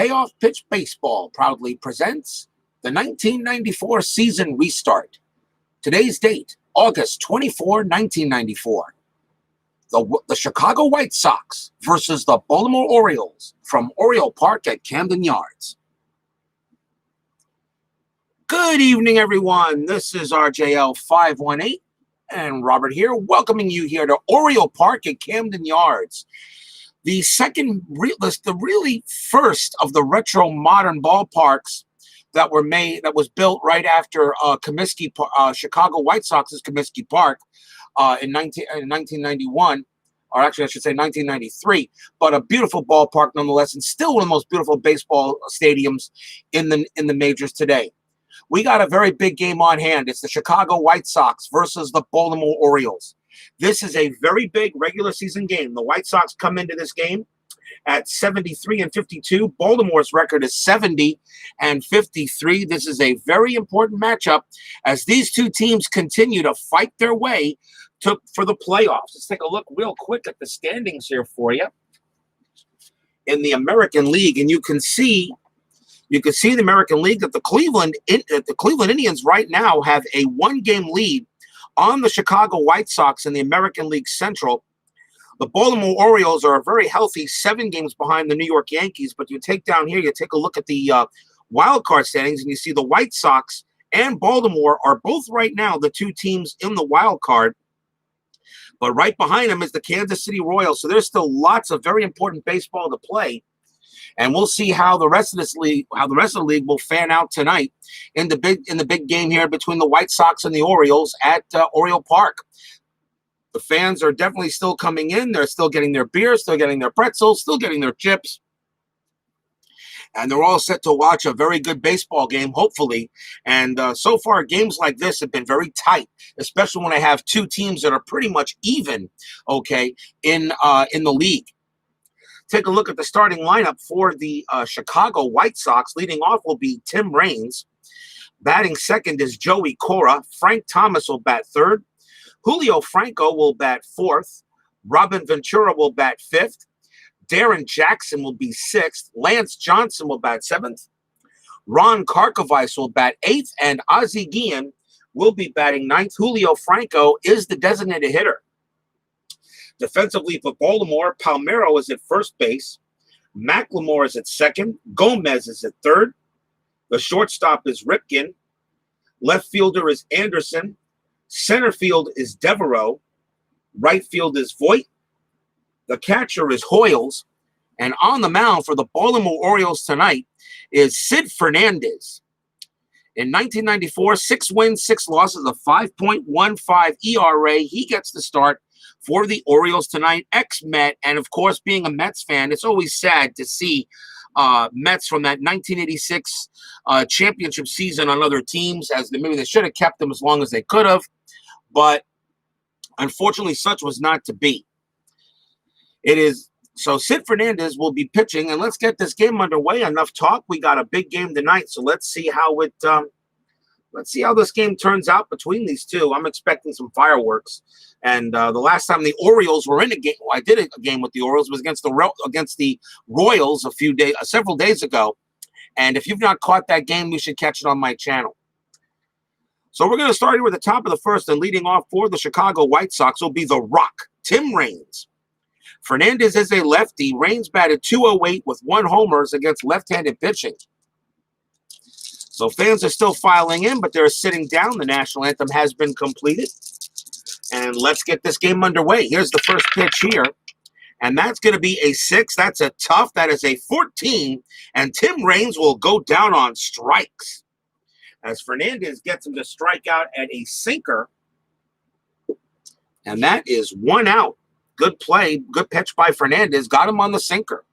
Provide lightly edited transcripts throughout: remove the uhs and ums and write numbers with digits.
Payoff Pitch Baseball proudly presents the 1994 season restart. Today's date, August 24, 1994. The Chicago White Sox versus the Baltimore Orioles from Oriole Park at Camden Yards. Good evening, everyone. This is RJL 518 and Robert here, welcoming you here to Oriole Park at Camden Yards. The really first of the retro modern ballparks that was built right after Chicago White Sox's Comiskey Park in 1991, or actually I should say 1993, but a beautiful ballpark nonetheless, and still one of the most beautiful baseball stadiums in the majors today. We got a very big game on hand. It's the Chicago White Sox versus the Baltimore Orioles. This is a very big regular season game. The White Sox come into this game at 73-52. Baltimore's record is 70-53. This is a very important matchup as these two teams continue to fight their way for the playoffs. Let's take a look real quick at the standings here for you in the American League, and you can see the American League that the Cleveland Indians right now have a one-game lead on the Chicago White Sox in the American League Central. The Baltimore Orioles are a very healthy 7 games behind the New York Yankees, but you take a look at the wild card standings, and you see the White Sox and Baltimore are both right now the two teams in the wild card. But right behind them is the Kansas City Royals, so there's still lots of very important baseball to play. And we'll see how the rest of the league will fan out tonight in the big game here between the White Sox and the Orioles at Oriole Park. The fans are definitely still coming in. They're still getting their beer, still getting their pretzels, still getting their chips. And they're all set to watch a very good baseball game, hopefully. And so far, games like this have been very tight, especially when I have two teams that are pretty much even, okay, in the league. Take a look at the starting lineup for the Chicago White Sox. Leading off will be Tim Raines. Batting second is Joey Cora. Frank Thomas will bat third. Julio Franco will bat fourth. Robin Ventura will bat fifth. Darren Jackson will be sixth. Lance Johnson will bat seventh. Ron Karkovice will bat eighth. And Ozzie Guillen will be batting ninth. Julio Franco is the designated hitter. Defensively for Baltimore, Palmeiro is at first base. McLemore is at second. Gomez is at third. The shortstop is Ripken. Left fielder is Anderson. Center field is Devereaux. Right field is Voit. The catcher is Hoyles. And on the mound for the Baltimore Orioles tonight is Sid Fernandez. In 1994, 6 wins, 6 losses, a 5.15 ERA. He gets the start for the Orioles tonight, ex-Met, and of course, being a Mets fan, it's always sad to see Mets from that 1986 championship season on other teams, as maybe they should have kept them as long as they could have, but unfortunately, such was not to be. So Sid Fernandez will be pitching, and let's get this game underway. Enough talk. We got a big game tonight, so let's see how this game turns out between these two. I'm expecting some fireworks. And the last time the Orioles were in a game, I did a game with the Orioles, was against the Royals several days ago. And if you've not caught that game, you should catch it on my channel. So we're going to start here with the top of the first, and leading off for the Chicago White Sox will be the Rock, Tim Raines. Fernandez is a lefty. Raines batted .208 with 1 homer against left-handed pitching. So fans are still filing in, but they're sitting down. The national anthem has been completed. And let's get this game underway. Here's the first pitch here. And that's going to be a 6. That's a tough. That is a 14. And Tim Raines will go down on strikes, as Fernandez gets him to strike out at a sinker. And that is 1 out. Good play. Good pitch by Fernandez. Got him on the sinker.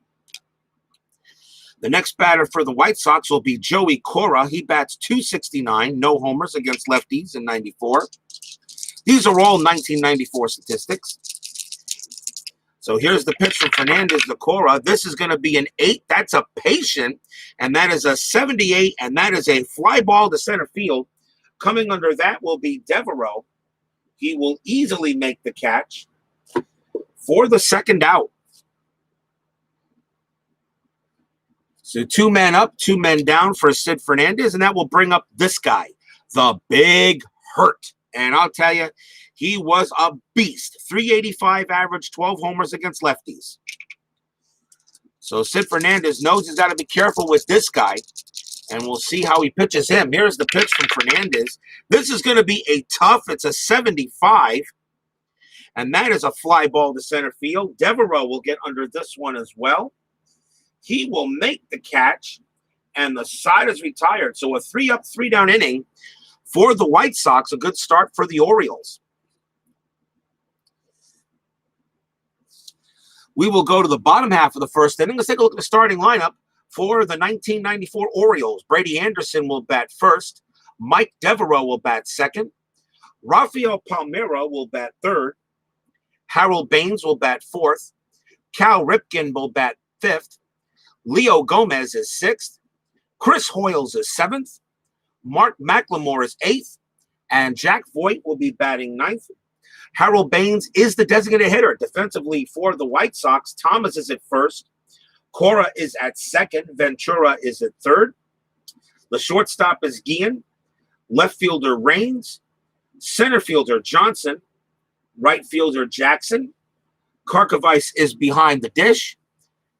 The next batter for the White Sox will be Joey Cora. He bats .269, no homers against lefties in 94. These are all 1994 statistics. So here's the pitch from Fernandez to Cora. This is going to be an 8. That's a patient, and that is a 78, and that is a fly ball to center field. Coming under that will be Devereaux. He will easily make the catch for the second out. So 2 men up, 2 men down for Sid Fernandez, and that will bring up this guy, the Big Hurt. And I'll tell you, he was a beast. 385 average, 12 homers against lefties. So Sid Fernandez knows he's got to be careful with this guy, and we'll see how he pitches him. Here's the pitch from Fernandez. This is going to be a tough, it's a 75, and that is a fly ball to center field. Devereaux will get under this one as well. He will make the catch, and the side is retired. So a 3-up, 3-down inning for the White Sox, a good start for the Orioles. We will go to the bottom half of the first inning. Let's take a look at the starting lineup for the 1994 Orioles. Brady Anderson will bat first. Mike Devereaux will bat second. Rafael Palmeira will bat third. Harold Baines will bat fourth. Cal Ripken will bat fifth. Leo Gomez is sixth. Chris Hoyles is seventh. Mark McLemore is eighth. And Jack Voigt will be batting ninth. Harold Baines is the designated hitter defensively for the White Sox. Thomas is at first. Cora is at second. Ventura is at third. The shortstop is Guillen. Left fielder Raines. Center fielder Johnson. Right fielder Jackson. Karkovice is behind the dish.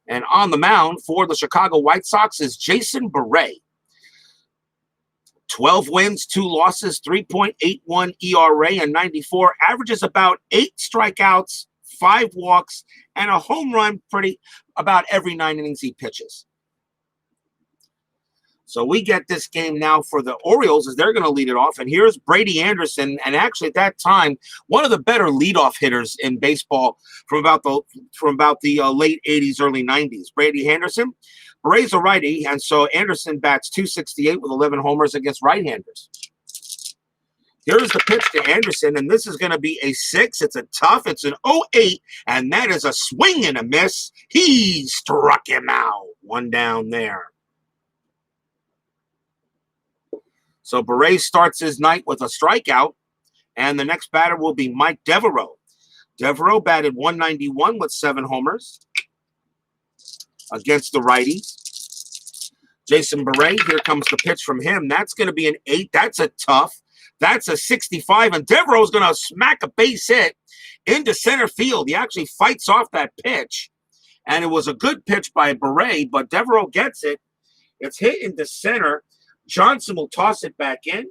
And on the mound for the Chicago White Sox is Jason Bere. 12 wins, 2 losses, 3.81 ERA, and 94. Averages about 8 strikeouts, 5 walks, and a home run about every 9 innings he pitches. So we get this game now for the Orioles as they're going to lead it off. And here's Brady Anderson, and actually at that time, one of the better leadoff hitters in baseball from about the late 80s, early 90s. Brady Anderson. Bere's a righty, and so Anderson bats .268 with 11 homers against right-handers. Here's the pitch to Anderson, and this is going to be a 6. It's a tough. It's an 0-8, and that is a swing and a miss. He struck him out. 1 down there. So Bere starts his night with a strikeout, and the next batter will be Mike Devereaux. Devereaux batted .191 with 7 homers against the righties. Jason Bere, here comes the pitch from him. That's going to be an 8. That's a tough. That's a 65, and Devereaux is going to smack a base hit into center field. He actually fights off that pitch, and it was a good pitch by Bere, but Devereaux gets it. It's hit into center. Johnson will toss it back in,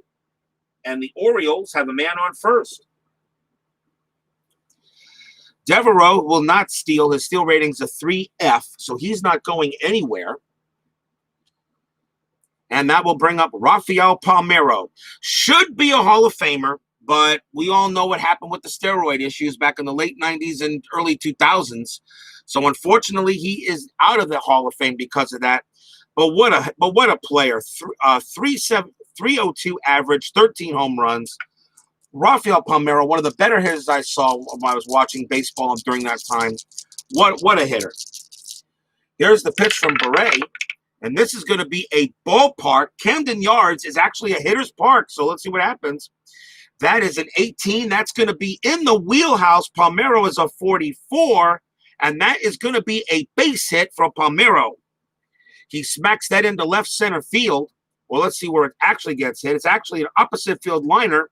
and the Orioles have a man on first. Devereaux will not steal. His steal rating's a 3F, so he's not going anywhere. And that will bring up Rafael Palmeiro. Should be a Hall of Famer, but we all know what happened with the steroid issues back in the late 90s and early 2000s. So unfortunately, he is out of the Hall of Fame because of that. But what a player. 302 average, 13 home runs. Rafael Palmeiro, one of the better hitters I saw when I was watching baseball during that time. What a hitter. Here's the pitch from Bere, and this is going to be a ballpark. Camden Yards is actually a hitter's park, so let's see what happens. That is an 18. That's going to be in the wheelhouse. Palmeiro is a 44, and that is going to be a base hit for Palmeiro. He smacks that into left center field. Well, let's see where it actually gets hit. It's actually an opposite field liner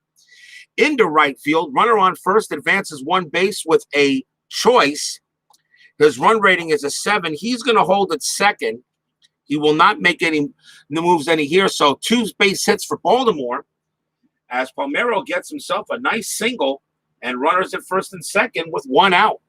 into right field. Runner on first advances 1 base with a choice. His run rating is a 7. He's going to hold at second. He will not make any moves here. So 2 base hits for Baltimore as Palmeiro gets himself a nice single and runners at first and second with 1 out.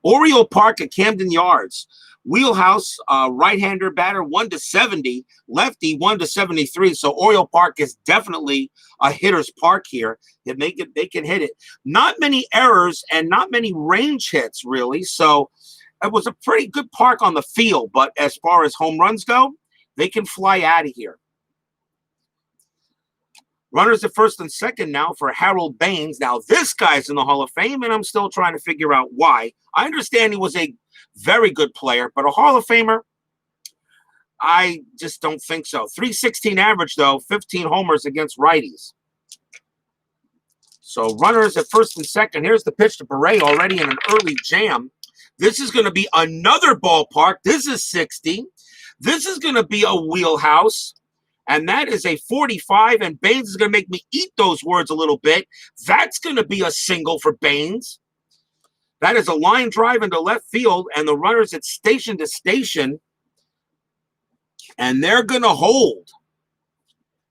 Oriole Park at Camden Yards. Wheelhouse, right-hander batter, 1-70. Lefty, 1-73. So Oriole Park is definitely a hitter's park here. They can hit it. Not many errors and not many range hits, really. So it was a pretty good park on the field. But as far as home runs go, they can fly out of here. Runners at first and second now for Harold Baines. Now, this guy's in the Hall of Fame, and I'm still trying to figure out why. I understand he was a very good player, but a Hall of Famer, I just don't think so. 316 average, though, 15 homers against righties. So runners at first and second. Here's the pitch to Bere already in an early jam. This is going to be another ballpark. This is 60. This is going to be a wheelhouse. And that is a 45. And Baines is going to make me eat those words a little bit. That's going to be a single for Baines. That is a line drive into left field. And the runners at station to station. And they're going to hold.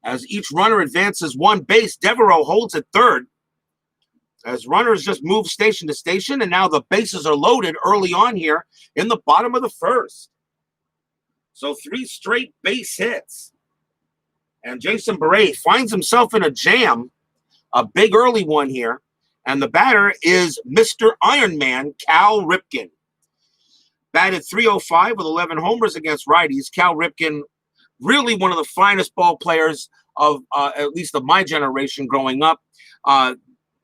As each runner advances one base, Devereaux holds at third. As runners just move station to station, and now the bases are loaded early on here in the bottom of the first. So 3 straight base hits. And Jason Bere finds himself in a jam, a big early one here. And the batter is Mr. Ironman, Cal Ripken. Batted .305 with 11 homers against righties. Cal Ripken, really one of the finest ball players of at least of my generation growing up.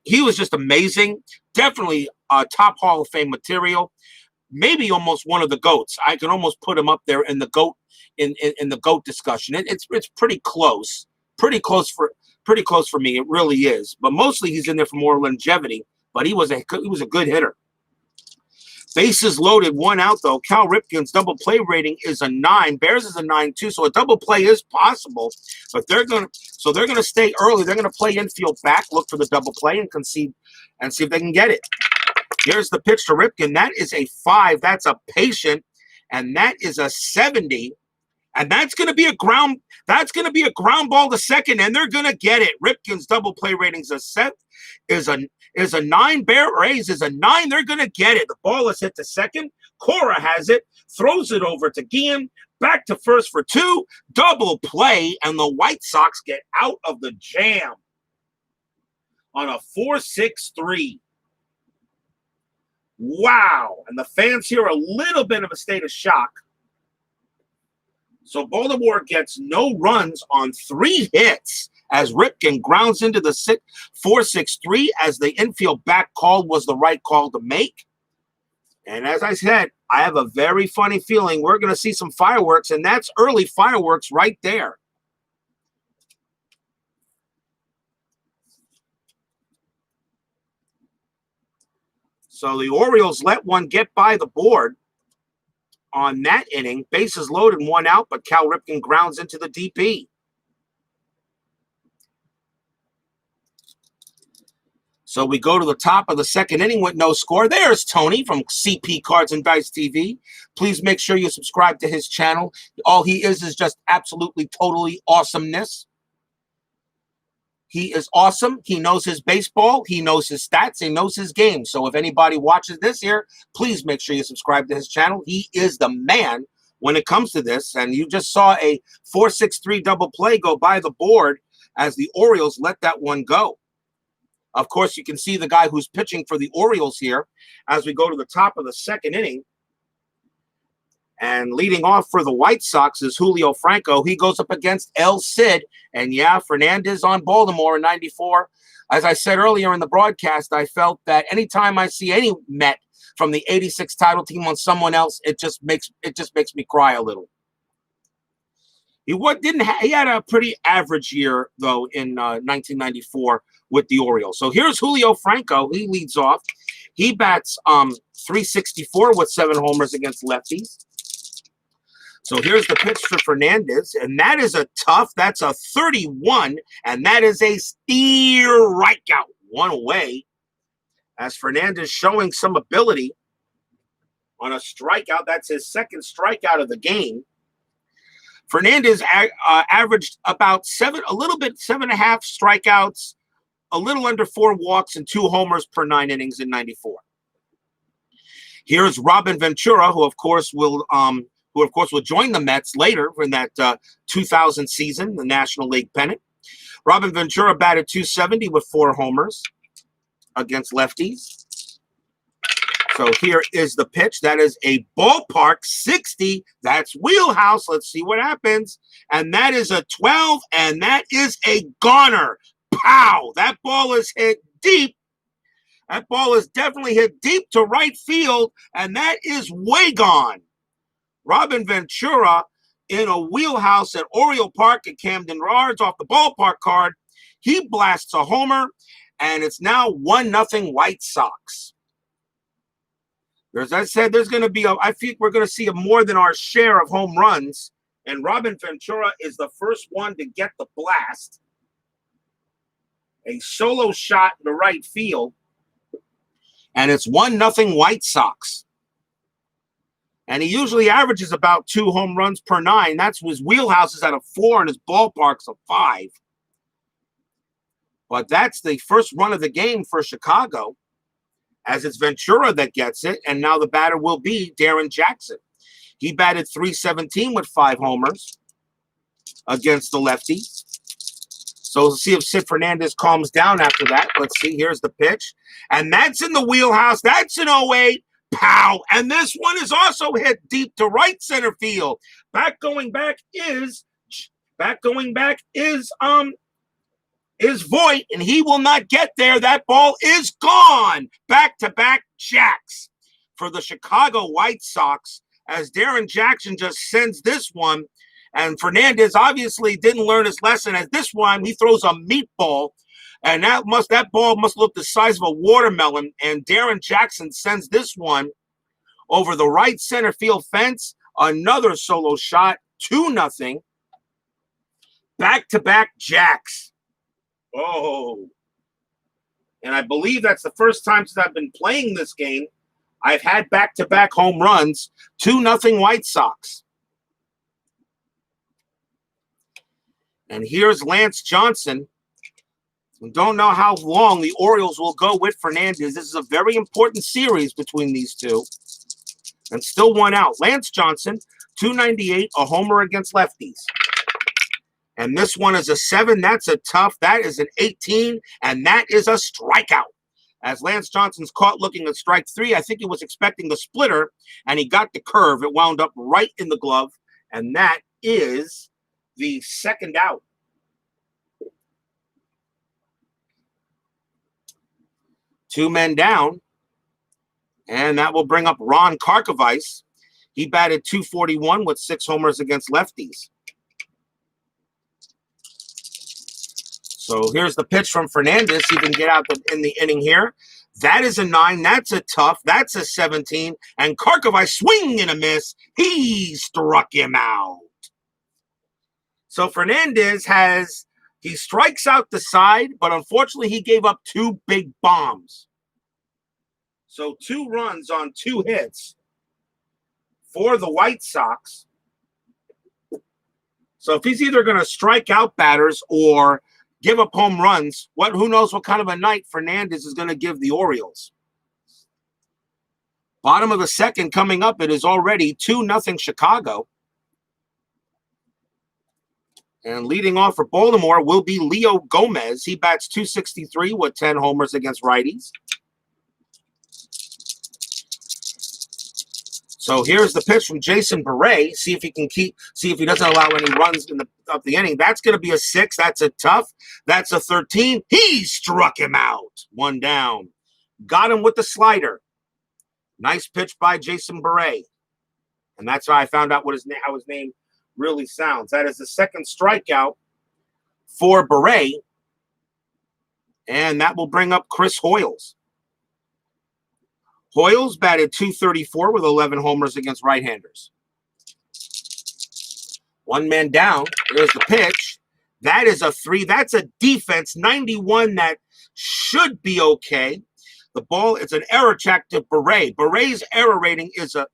He was just amazing. Definitely top Hall of Fame material. Maybe almost one of the GOATs. I can almost put him up there in the GOAT in the GOAT discussion. It's pretty close. Pretty close for me. It really is. But mostly he's in there for more longevity. But he was a good hitter. Bases loaded, 1 out though. Cal Ripken's double play rating is a 9. Bears is a 9 too, so a double play is possible. But they're gonna stay early. They're gonna play infield back, look for the double play, and concede, and see if they can get it. Here's the pitch to Ripken. That is a 5. That's a patient, and that is a 70. And that's gonna be a ground. That's gonna be a ground ball to second, and they're gonna get it. Ripken's double play rating's a 9. Bear Rays is a 9. They're going to get it. The ball is hit to second. Cora has it. Throws it over to Guillen. Back to first for 2. Double play. And the White Sox get out of the jam on a 4-6-3. Wow. And the fans here are a little bit of a state of shock. So Baltimore gets no runs on 3 hits. As Ripken grounds into the 4-6-3, as the infield back call was the right call to make. And as I said, I have a very funny feeling we're going to see some fireworks, and that's early fireworks right there. So the Orioles let one get by the board on that inning. Bases loaded, 1 out, but Cal Ripken grounds into the DP. So we go to the top of the second inning with no score. There's Tony from CP Cards and Dice TV. Please make sure you subscribe to his channel. All he is just absolutely, totally awesomeness. He is awesome. He knows his baseball. He knows his stats. He knows his game. So if anybody watches this here, please make sure you subscribe to his channel. He is the man when it comes to this. And you just saw a 4-6-3 double play go by the board as the Orioles let that one go. Of course, you can see the guy who's pitching for the Orioles here as we go to the top of the second inning. And leading off for the White Sox is Julio Franco. He goes up against El Cid. And yeah, Fernandez on Baltimore in 94. As I said earlier in the broadcast, I felt that anytime I see any Met from the 86 title team on someone else, it just makes me cry a little. He had a pretty average year, though, in 1994 with the Orioles. So here's Julio Franco. He leads off. He bats .364 with 7 homers against lefties. So here's the pitch for Fernandez, and that is that's a 31, and that is a strikeout. 1 away, as Fernandez showing some ability on a strikeout. That's his second strikeout of the game. Fernandez averaged about 7.5 strikeouts, a little under 4 walks, and 2 homers per 9 innings in 94. Here's Robin Ventura, who of course will join the Mets later in that 2000 season, the National League pennant. Robin Ventura batted .270 with 4 homers against lefties. So here is the pitch. That is a ballpark 60. That's wheelhouse. Let's see what happens. And that is a 12, and that is a goner. Pow! That ball is hit deep. That ball is definitely hit deep to right field, and that is way gone. Robin Ventura in a wheelhouse at Oriole Park at Camden Yards off the ballpark card. He blasts a homer, and it's now 1-0 White Sox. As I said, there's going to be I think we're going to see more than our share of home runs. And Robin Ventura is the first one to get the blast. A solo shot in the right field. And it's 1-0 White Sox. And he usually averages about 2 home runs per 9. That's his wheelhouse is at a 4 and his ballpark's a 5. But that's the first run of the game for Chicago, as it's Ventura that gets it. And now the batter will be Darren Jackson. He batted .317 with 5 homers against the lefty. So we'll see if Sid Fernandez calms down after that. Let's see. Here's the pitch. And that's in the wheelhouse. That's an 0-8. Pow. And this one is also hit deep to right center field. Going back is Voit, and he will not get there. That ball is gone. Back-to-back jacks for the Chicago White Sox, as Darren Jackson just sends this one. And Fernandez obviously didn't learn his lesson, as this one, he throws a meatball. And that ball must look the size of a watermelon. And Darren Jackson sends this one over the right center field fence. Another solo shot, 2-0. Back-to-back jacks. Oh. And I believe that's the first time since I've been playing this game I've had back-to-back home runs. 2-0 White Sox. And here's Lance Johnson. We don't know how long the Orioles will go with Fernandez. This is a very important series between these two. And still 1 out. Lance Johnson, .298, a homer against lefties. And this one is a 7. That's a tough. That is an 18. And that is a strikeout. As Lance Johnson's caught looking at strike 3, I think he was expecting the splitter, and he got the curve. It wound up right in the glove. And that is the second out. Two men down. And that will bring up Ron Karkovice. He batted .241 with 6 homers against lefties. So here's the pitch from Fernandez. He can get out in the inning here. That is a 9. That's a tough. That's a 17. And Karkovice, swing and a miss. He struck him out. So Fernandez he strikes out the side, but unfortunately he gave up 2 big bombs. So 2 runs on 2 hits for the White Sox. So if he's either going to strike out batters or give up home runs, who knows what kind of a night Fernandez is going to give the Orioles. Bottom of the second coming up, it is already 2-0 Chicago. And leading off for Baltimore will be Leo Gomez. He bats .263 with 10 homers against righties. So here's the pitch from Jason Bere. See if he doesn't allow any runs up the inning. That's going to be a 6. That's a tough. That's a 13. He struck him out. 1 down. Got him with the slider. Nice pitch by Jason Bere. And that's how I found out how his name really sounds. That is the second strikeout for Bere. And that will bring up Chris Hoyles. Hoyles batted .234 with 11 homers against right-handers. 1 man down. There's the pitch. That is a 3. That's a defense 91 that should be okay. The ball, it's an error check to Bere. Bere's error rating is a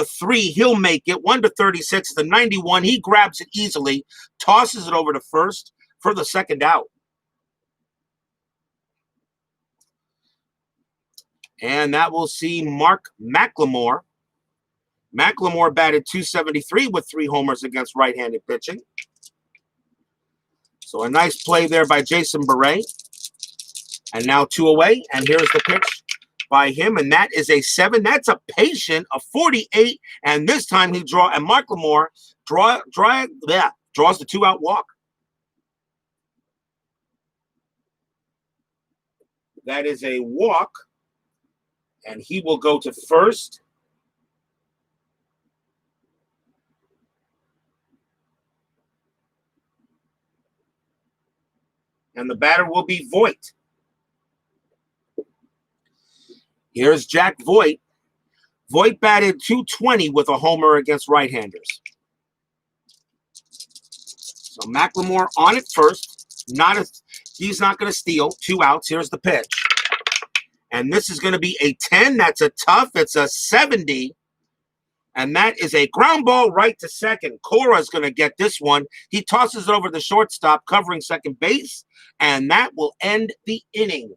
3. He'll make it. 1-36 is the 91. He grabs it easily, tosses it over to first for the second out. And that will see Mark McLemore. McLemore batted .273 with 3 homers against right-handed pitching. So a nice play there by Jason Bere. And now 2 away. And here's the pitch by him. And that is a 7. That's a patient, a 48. And this time and McLemore draws the 2-out walk. That is a walk. And he will go to first. And the batter will be Voit. Here's Jack Voit. Voit batted .220 with a homer against right-handers. So McLemore on it first. He's not going to steal. 2 outs. Here's the pitch. And this is going to be a 10. That's a tough. It's a 70. And that is a ground ball right to second. Cora's going to get this one. He tosses it over the shortstop, covering second base, and that will end the inning.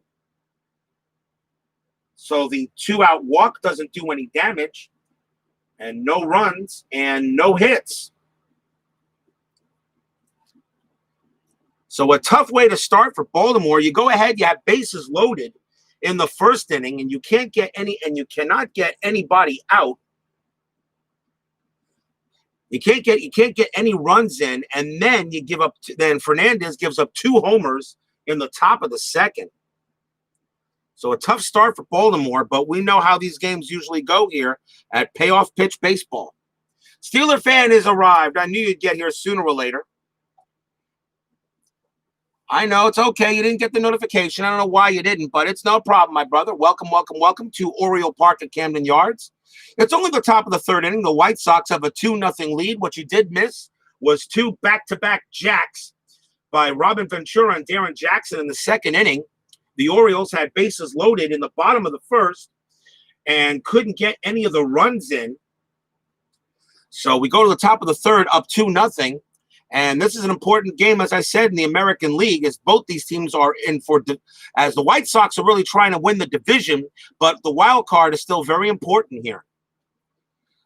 So the 2-out walk doesn't do any damage, and no runs and no hits. So a tough way to start for Baltimore. You go ahead, you have bases loaded in the first inning, and you cannot get anybody out. You can't get any runs in, and then you give up. Then Fernandez gives up 2 homers in the top of the second. So a tough start for Baltimore, but we know how these games usually go here at Payoff Pitch Baseball. Steeler fan has arrived. I knew you'd get here sooner or later. I know, it's okay. You didn't get the notification. I don't know why you didn't, but it's no problem, my brother. Welcome, welcome, welcome to Oriole Park at Camden Yards. It's only the top of the third inning. The White Sox have a 2-0 lead. What you did miss was 2 back-to-back jacks by Robin Ventura and Darren Jackson in the second inning. The Orioles had bases loaded in the bottom of the first and couldn't get any of the runs in. So we go to the top of the third, up 2-0. And this is an important game, as I said, in the American League, as both these teams are in for, as the White Sox are really trying to win the division, but the wild card is still very important here.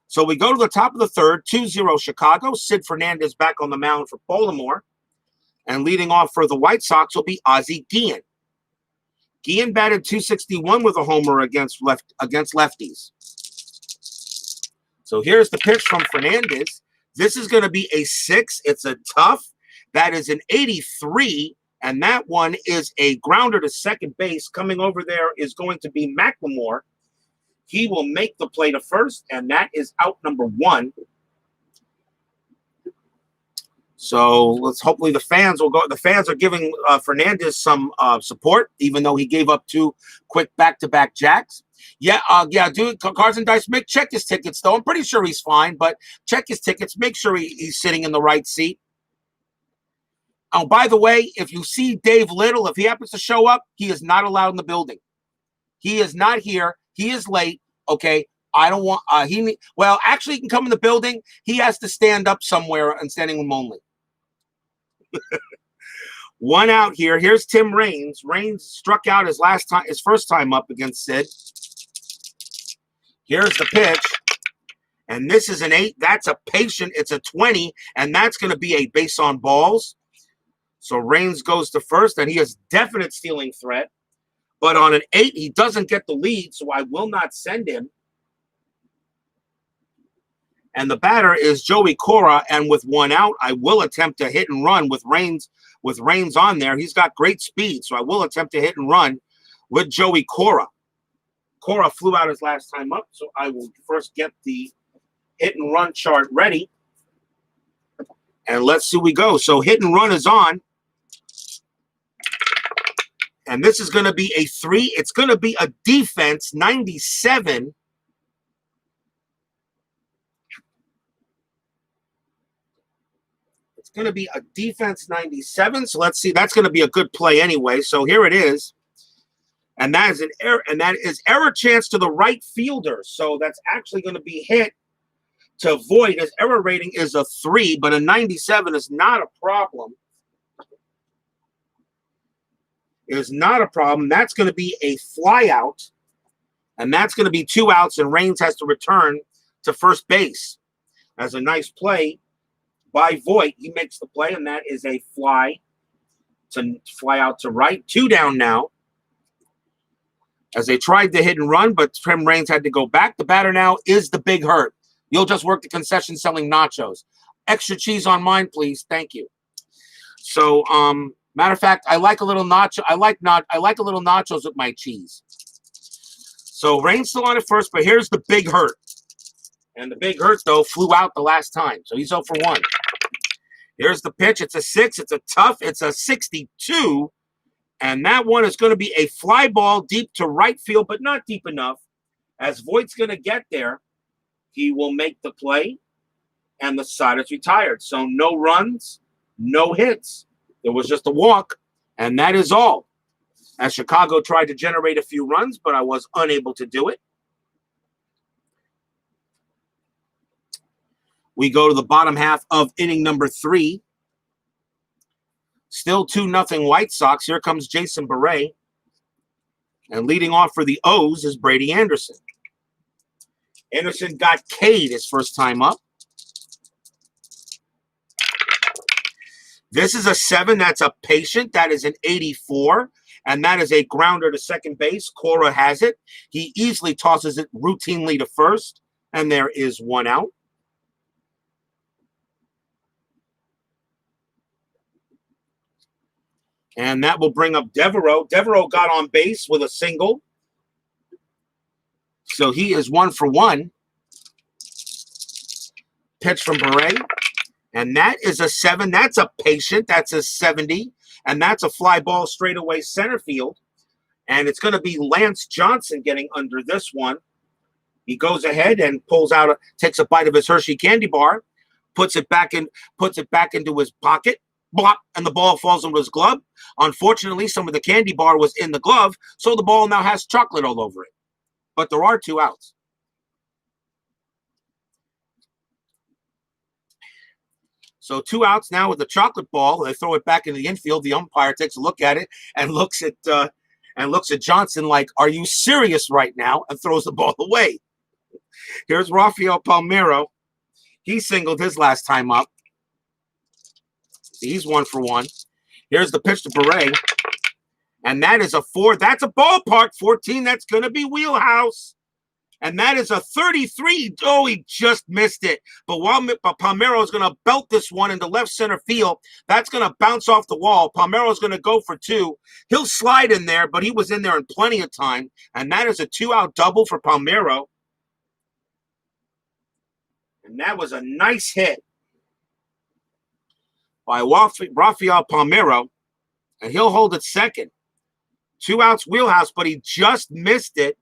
So we go to the top of the third, 2-0 Chicago. Sid Fernandez back on the mound for Baltimore. And leading off for the White Sox will be Ozzie Guillen. Guillen batted .261 with a homer against lefties. So here's the pitch from Fernandez. This is going to be a 6. It's a tough. That is an 83, and that one is a grounder to second base. Coming over there is going to be McLemore. He will make the play to first, and that is out number 1. So let's hopefully the fans will go. The fans are giving Fernandez some support, even though he gave up 2 quick back-to-back jacks. Yeah, dude, Cards and Dice, check his tickets, though. I'm pretty sure he's fine, but check his tickets. Make sure he's sitting in the right seat. Oh, by the way, if you see Dave Little, if he happens to show up, he is not allowed in the building. He is not here. He is late, okay? I don't want, well, actually, he can come in the building. He has to stand up somewhere and standing room only. 1 out here. Here's Tim Raines. Raines struck out his first time up against Sid. Here's the pitch. And this is an 8. That's a patient. It's a 20. And that's going to be a base on balls. So Raines goes to first, and he has definite stealing threat. But on an 8, he doesn't get the lead, so I will not send him. And the batter is Joey Cora, and with 1 out, I will attempt to hit and run with Raines on there. He's got great speed, so I will attempt to hit and run with Joey Cora. Cora flew out his last time up, so I will first get the hit and run chart ready. And let's see we go. So hit and run is on. And this is going to be a 3. It's going to be a defense 97. It's going to be a defense 97. So let's see. That's going to be a good play anyway. So here it is. And that is an error, and that is error chance to the right fielder. So that's actually going to be hit to Voit. His error rating is a 3, but a 97 is not a problem. It is not a problem. That's going to be a fly out, and that's going to be 2 outs, and Raines has to return to first base. That's a nice play by Voit. He makes the play, and that is a fly out to right. 2 down now. As they tried to hit and run, but Tim Raines had to go back. The batter now is the Big Hurt. You'll just work the concession selling nachos. Extra cheese on mine, please. Thank you. So, matter of fact, I like a little nacho. I like a little nachos with my cheese. So Raines still on it first, but here's the Big Hurt. And the Big Hurt, though, flew out the last time. So he's 0 for 1. Here's the pitch. It's a 6. It's a tough. It's a 62. And that one is going to be a fly ball deep to right field, but not deep enough, As Voigt's going to get there, he will make the play, and the side is retired. So no runs, no hits. There was just a walk, and that is all. As Chicago tried to generate a few runs, but I was unable to do it. We go to the bottom half of inning number 3. Still 2-0 White Sox. Here comes Jason Bere. And leading off for the O's is Brady Anderson. Anderson got K'd his first time up. This is a 7. That's a patient. That is an 84. And that is a grounder to second base. Cora has it. He easily tosses it routinely to first. And there is 1 out. And that will bring up Devereaux. Devereaux got on base with a single. So he is 1 for 1. Pitch from Bere. And that is a 7. That's a patient. That's a 70. And that's a fly ball straight away center field. And it's going to be Lance Johnson getting under this one. He goes ahead and takes a bite of his Hershey candy bar, puts it back into his pocket. Blop, and the ball falls into his glove. Unfortunately, some of the candy bar was in the glove, so the ball now has chocolate all over it. But there are 2 outs. So 2 outs now with the chocolate ball. They throw it back into the infield. The umpire takes a look at it and looks at Johnson like, "Are you serious right now?" and throws the ball away. Here's Rafael Palmeiro. He singled his last time up. He's 1 for 1. Here's the pitch to Bere. And that is a 4. That's a ballpark. 14. That's going to be wheelhouse. And that is a 33. Oh, he just missed it. But Palmeiro is going to belt this one into left center field. That's going to bounce off the wall. Palmeiro is going to go for 2. He'll slide in there, but he was in there in plenty of time. And that is a 2-out double for Palmeiro. And that was a nice hit by Rafael Palmeiro, and he'll hold it second. 2 outs wheelhouse, but he just missed it.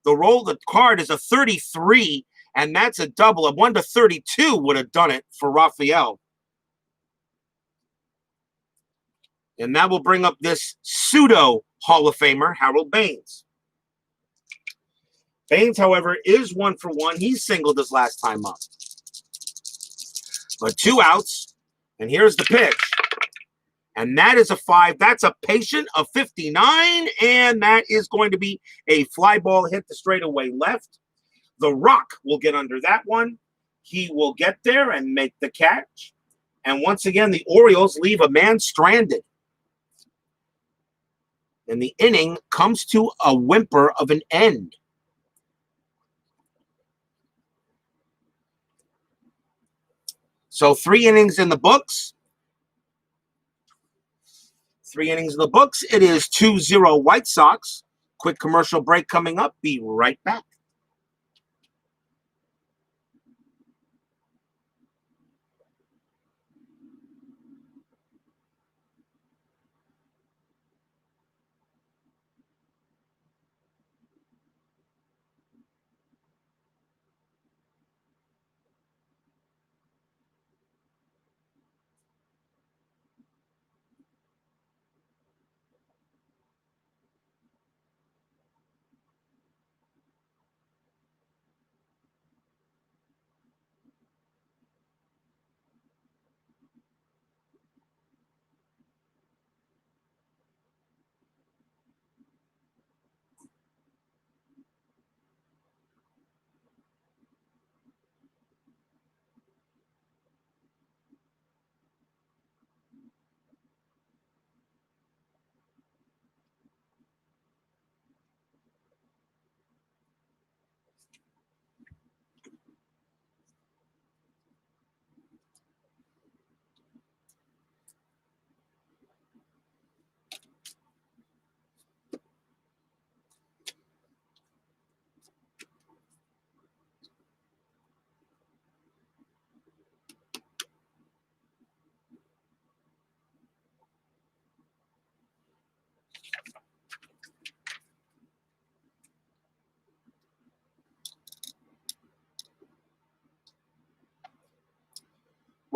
The card is a 33, and that's a double. A 1 to 32 would have done it for Rafael. And that will bring up this pseudo Hall of Famer, Harold Baines. Baines, however, is 1 for 1. He singled his last time up. But 2 outs. And here's the pitch. And that is a 5. That's a patient of 59. And that is going to be a fly ball hit to straightaway left. The Rock will get under that one. He will get there and make the catch. And once again, the Orioles leave a man stranded. And the inning comes to a whimper of an end. So 3 innings in the books. 3 innings in the books. It is 2-0 White Sox. Quick commercial break coming up. Be right back.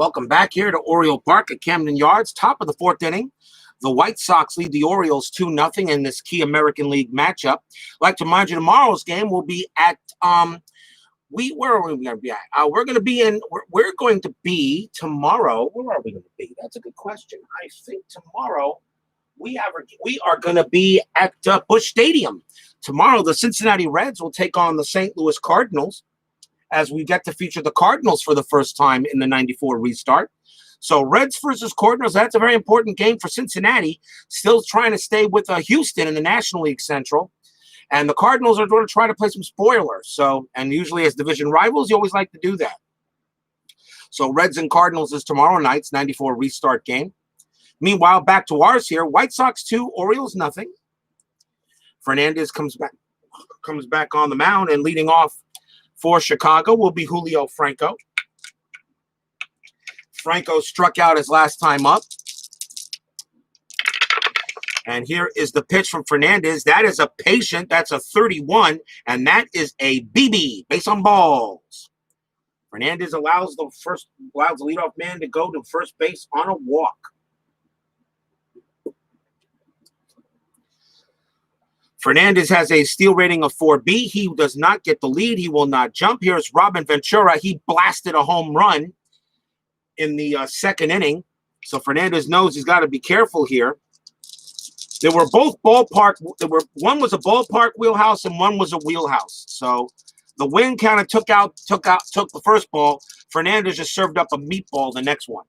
Welcome back here to Oriole Park at Camden Yards, top of the fourth inning. The White Sox lead the Orioles 2-0 in this key American League matchup. I'd like to remind you, tomorrow's game will be at where are we going to be at? We're going to be tomorrow. Where are we going to be? That's a good question. I think tomorrow we are going to be at Busch Stadium. Tomorrow, the Cincinnati Reds will take on the St. Louis Cardinals, as we get to feature the Cardinals for the first time in the 94 restart. So Reds versus Cardinals, that's a very important game for Cincinnati, still trying to stay with Houston in the National League Central. And the Cardinals are going to try to play some spoilers. So, and usually as division rivals, you always like to do that. So Reds and Cardinals is tomorrow night's 94 restart game. Meanwhile, back to ours here, White Sox 2, Orioles nothing. Fernandez comes back on the mound, and leading off for Chicago will be Julio Franco. Franco struck out his last time up. And here is the pitch from Fernandez. That is a patient. That's a 31. And that is a BB, base on balls. Fernandez allows the leadoff man to go to first base on a walk. Fernandez has a steal rating of 4B. He does not get the lead. He will not jump. Here's Robin Ventura. He blasted a home run in the second inning. So Fernandez knows he's got to be careful here. They were both ballpark. One was a ballpark wheelhouse and one was a wheelhouse. So the wind kind of took the first ball. Fernandez just served up a meatball the next one.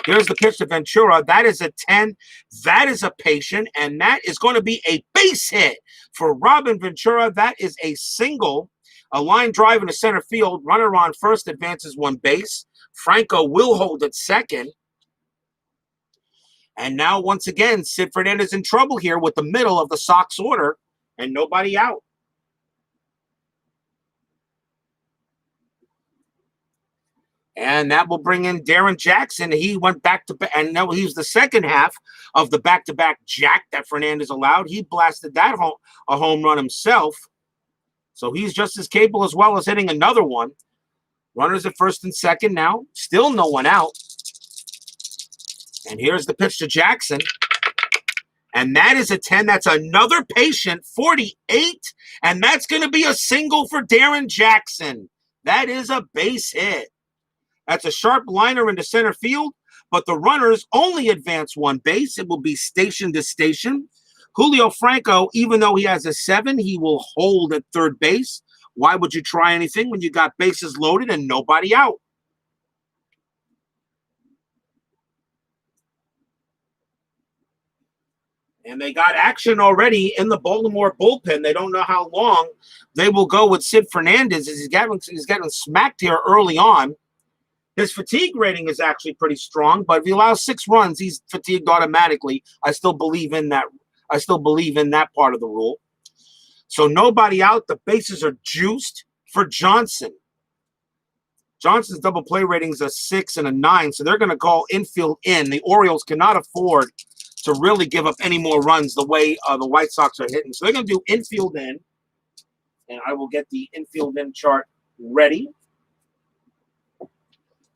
Here's the pitch to Ventura. That is a 10. That is a patient, and that is going to be a base hit for Robin Ventura. That is a single, a line drive into center field. Runner on first, advances one base. Franco will hold at second. And now, once again, Sid Fernandez in trouble here with the middle of the Sox order, and nobody out. And that will bring in Darren Jackson. He went back to – and no, he was the second half of the back-to-back jack that Fernandez allowed. He blasted that a home run himself. So he's just as capable as well as hitting another one. Runners at first and second now. Still no one out. And here's the pitch to Jackson. And that is a 10. That's another patient, 48. And that's going to be a single for Darren Jackson. That is a base hit. That's a sharp liner into center field, but the runners only advance one base. It will be station to station. Julio Franco, even though he has a 7, he will hold at third base. Why would you try anything when you got bases loaded and nobody out? And they got action already in the Baltimore bullpen. They don't know how long they will go with Sid Fernandez as he's getting smacked here early on. His fatigue rating is actually pretty strong, but if he allows 6 runs, he's fatigued automatically. I still believe in that. I still believe in that part of the rule. So nobody out. The bases are juiced for Johnson. Johnson's double play rating is a 6 and a 9, so they're going to call infield in. The Orioles cannot afford to really give up any more runs the way the White Sox are hitting. So they're going to do infield in, and I will get the infield in chart ready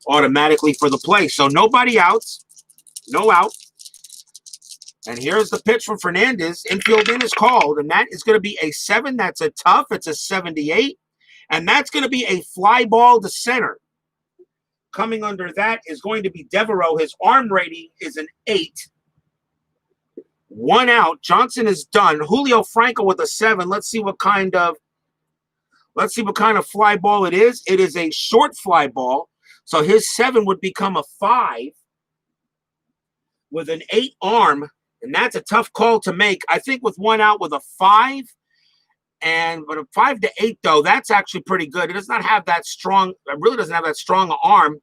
automatically for the play. So nobody outs, no out. And here's the pitch from Fernandez. Infield in is called, and that is going to be a 7. That's a tough. It's a 78. And that's going to be a fly ball to center. Coming under that is going to be Devereaux. His arm rating is an 8. 1 out. Johnson is done. Julio Franco with a 7. Let's see what kind of fly ball it is. It is a short fly ball. So his 7 would become a 5 with an 8 arm, and that's a tough call to make. I think with 1 out with a 5, but a 5 to 8 though, that's actually pretty good. It does not have that strong. It really doesn't have that strong arm.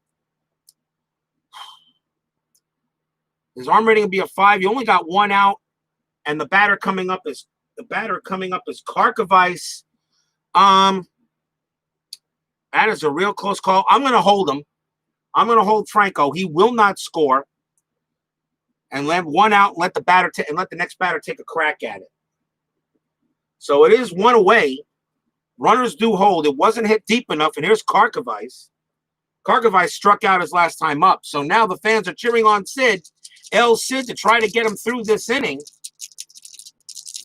His arm rating would be a 5. You only got 1 out, and the batter coming up is Karkovice. That is a real close call. I'm going to hold him. I'm going to hold Franco. He will not score. And let 1 out. Let the next batter take a crack at it. So it is 1 away. Runners do hold. It wasn't hit deep enough. And here's Karkovice. Karkovice struck out his last time up. So now the fans are cheering on Sid, Sid, to try to get him through this inning.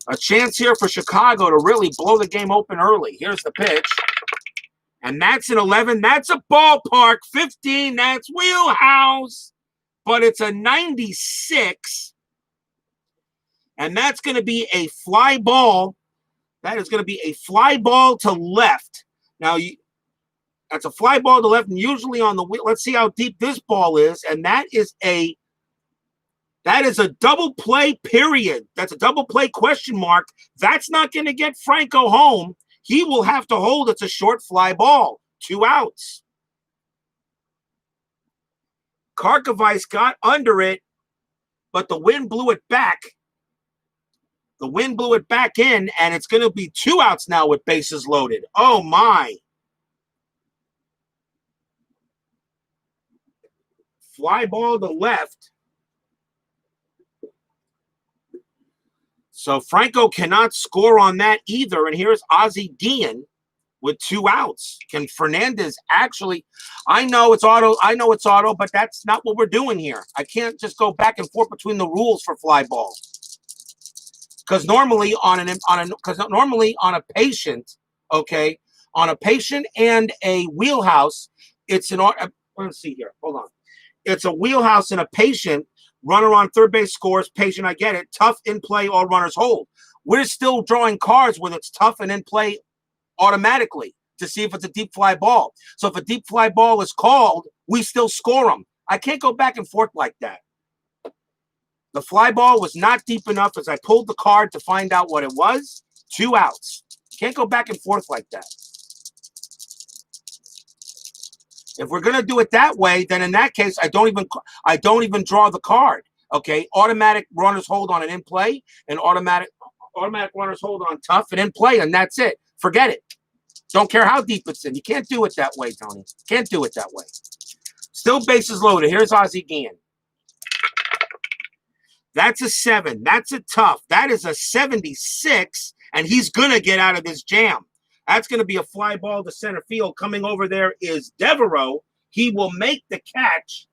A chance here for Chicago to really blow the game open early. Here's the pitch. And that's an 11. That's a ballpark. 15. That's wheelhouse. But it's a 96. And that's going to be a fly ball. That is going to be a fly ball to left. Now, that's a fly ball to left. And usually on the wheel. Let's see how deep this ball is. And that is a double play, period. That's a double play question mark. That's not going to get Franco home. He will have to hold. It's a short fly ball. 2 outs. Karkovice got under it, but the wind blew it back. The wind blew it back in, and it's going to be 2 outs now with bases loaded. Oh, my. Fly ball to left. So Franco cannot score on that either. And here's Ozzie Guillen with 2 outs. Can Fernandez actually? I know it's auto, but that's not what we're doing here. I can't just go back and forth between the rules for fly ball. Because normally on a patient, okay, on a patient and a wheelhouse, it's an let's see here. Hold on. It's a wheelhouse and a patient. Runner on third base scores, patient, I get it. Tough, in play, all runners hold. We're still drawing cards when it's tough and in play automatically to see if it's a deep fly ball. So if a deep fly ball is called, we still score them. I can't go back and forth like that. The fly ball was not deep enough as I pulled the card to find out what it was. 2 outs. Can't go back and forth like that. If we're going to do it that way, then in that case, I don't even draw the card. Okay, automatic runners hold on an in play, and automatic runners hold on tough and in play, and that's it. Forget it. Don't care how deep it's in. You can't do it that way, Tony. Can't do it that way. Still bases loaded. Here's Ozzie Guillen. That's a 7. That's a tough. That is a 76, and he's going to get out of this jam. That's going to be a fly ball to center field. Coming over there is Devereaux. He will make the catch,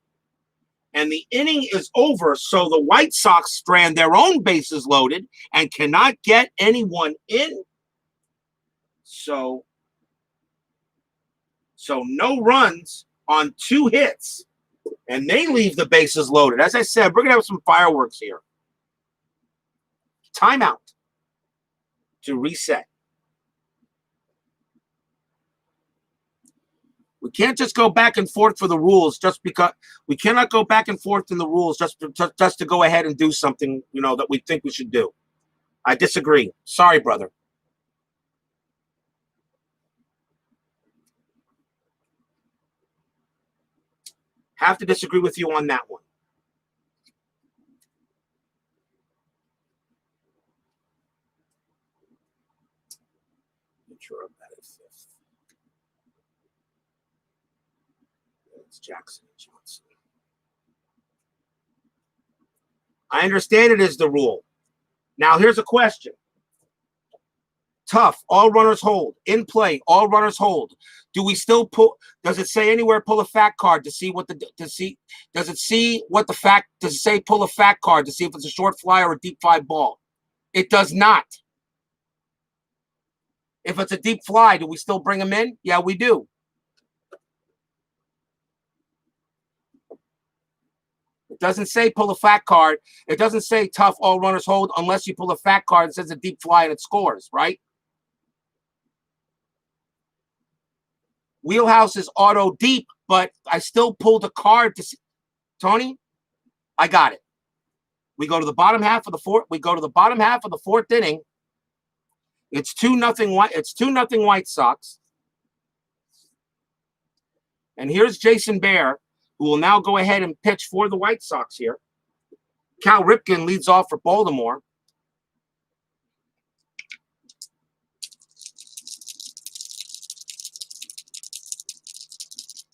and the inning is over. So the White Sox strand their own bases loaded and cannot get anyone in. So no runs on 2 hits, and they leave the bases loaded. As I said, we're going to have some fireworks here. Timeout to reset. We can't just go back and forth for the rules just because we cannot go back and forth in the rules just to go ahead and do something, that we think we should do. I disagree. Sorry, brother. Have to disagree with you on that one. Ventura batted 5th. It's Jackson and Johnson. I understand it is the rule. Now, here's a question. Tough, all runners hold. In play, all runners hold. Do we still pull? Does it say anywhere pull a fact card to see what does it say pull a fact card to see if it's a short fly or a deep fly ball? It does not. If it's a deep fly, do we still bring them in? Yeah, we do. It doesn't say pull a fact card. It doesn't say tough, all runners hold unless you pull a fact card that says a deep fly and it scores, right? Wheelhouse is auto deep, but I still pulled a card to see. Tony, I got it. We go to the bottom half of the fourth. We go to the bottom half of the 4th inning. It's 2-0. It's 2-0 White Sox. And here's Jason Bere, who will now go ahead and pitch for the White Sox here. Cal Ripken leads off for Baltimore.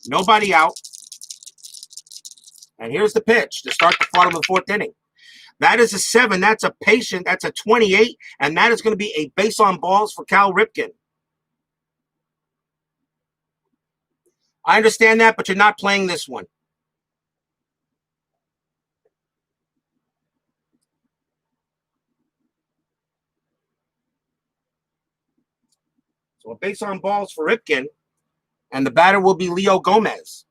Nobody out. And here's the pitch to start the bottom of the 4th inning. That is a 7. That's a patient. That's a 28. And that is going to be a base on balls for Cal Ripken. I understand that, but you're not playing this one. So a base on balls for Ripken, and the batter will be Leo Gomez.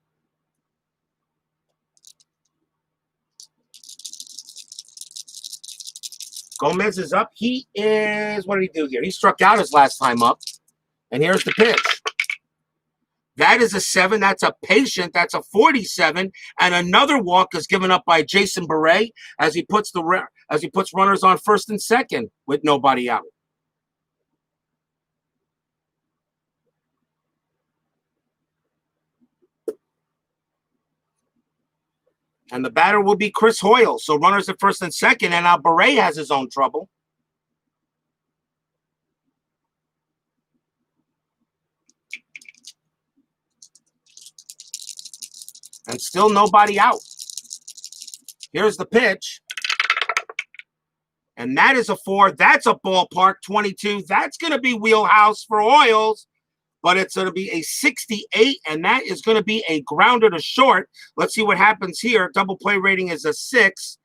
Gomez is up. He is, what did he do here? He struck out his last time up. And here's the pitch. That is a 7. That's a patient. That's a 47. And another walk is given up by Jason Bere as he puts runners on first and second with nobody out. And the batter will be Chris Hoyles. So runners at first and second. And now Bere has his own trouble. And still nobody out. Here's the pitch. And that is a 4. That's a ballpark 22. That's going to be wheelhouse for Hoyles. But it's going to be a 68, and that is going to be a grounder to short. Let's see what happens here. Double play rating is a 6.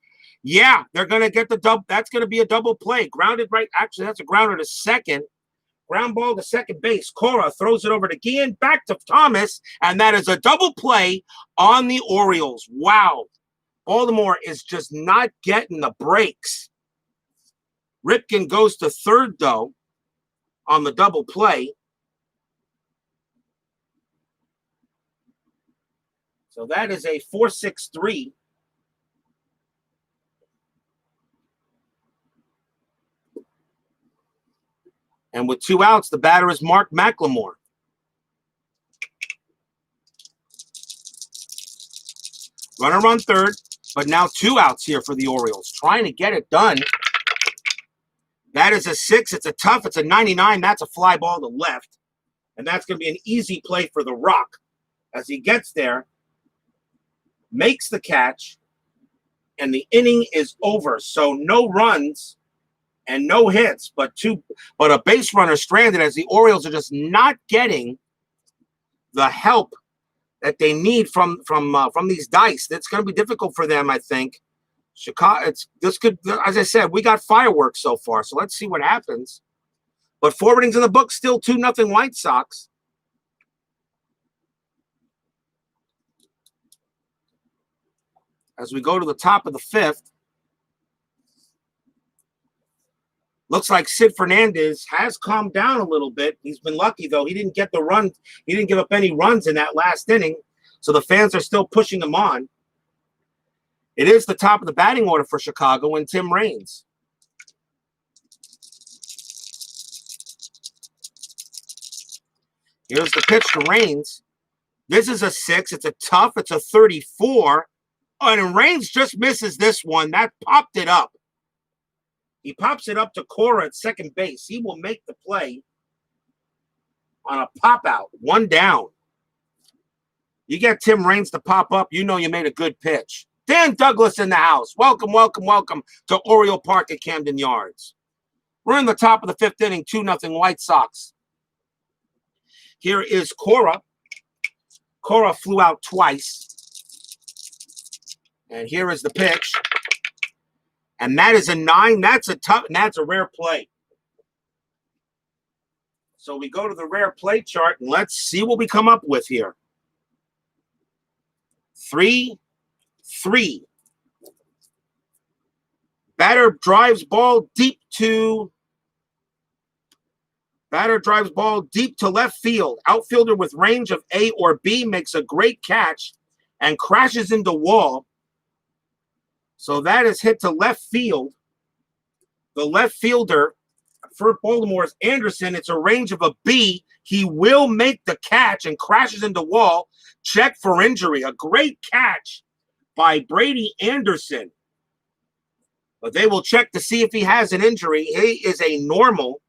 Yeah, they're going to get the double. That's going to be a double play. Grounded right. Actually, that's a grounder to second. Ground ball to second base. Cora throws it over to Guillen, back to Thomas, and that is a double play on the Orioles. Wow. Baltimore is just not getting the breaks. Ripken goes to third, though, on the double play. So that is a 4-6-3. And with 2 outs, the batter is Mark McLemore. Runner on third, but now 2 outs here for the Orioles. Trying to get it done. That is a 6. It's a tough. It's a 99. That's a fly ball to left. And that's going to be an easy play for the Rock. As he gets there, makes the catch, and the inning is over. So no runs and no hits, but a base runner stranded as the Orioles are just not getting the help that they need from these dice. That's going to be difficult for them, I think. Chicago, as I said, we got fireworks so far, so let's see what happens. But 4 innings in the book, still 2-0 White Sox. As we go to the top of the 5th, looks like Sid Fernandez has calmed down a little bit. He's been lucky, though. He didn't get the run. He didn't give up any runs in that last inning, so the fans are still pushing him on. It is the top of the batting order for Chicago and Tim Raines. Here's the pitch to Raines. This is a 6. It's a tough. It's a 34. And Raines just misses this one. That popped it up. He pops it up to Cora at second base. He will make the play on a pop out. 1 down. You get Tim Raines to pop up, you know you made a good pitch. Dan Douglas in the house. Welcome, welcome, welcome to Oriole Park at Camden Yards. We're in the top of the 5th inning, 2-0 White Sox. Here is Cora. Cora flew out twice. And here is the pitch. And that is a 9. That's a rare play. So we go to the rare play chart, and let's see what we come up with here. 3-3. Batter drives ball deep to left field. Outfielder with range of A or B makes a great catch and crashes into wall. So that is hit to left field. The left fielder for Baltimore is Anderson. It's a range of a B. He will make the catch and crashes into wall. Check for injury. A great catch by Brady Anderson. But they will check to see if he has an injury. He is a normal.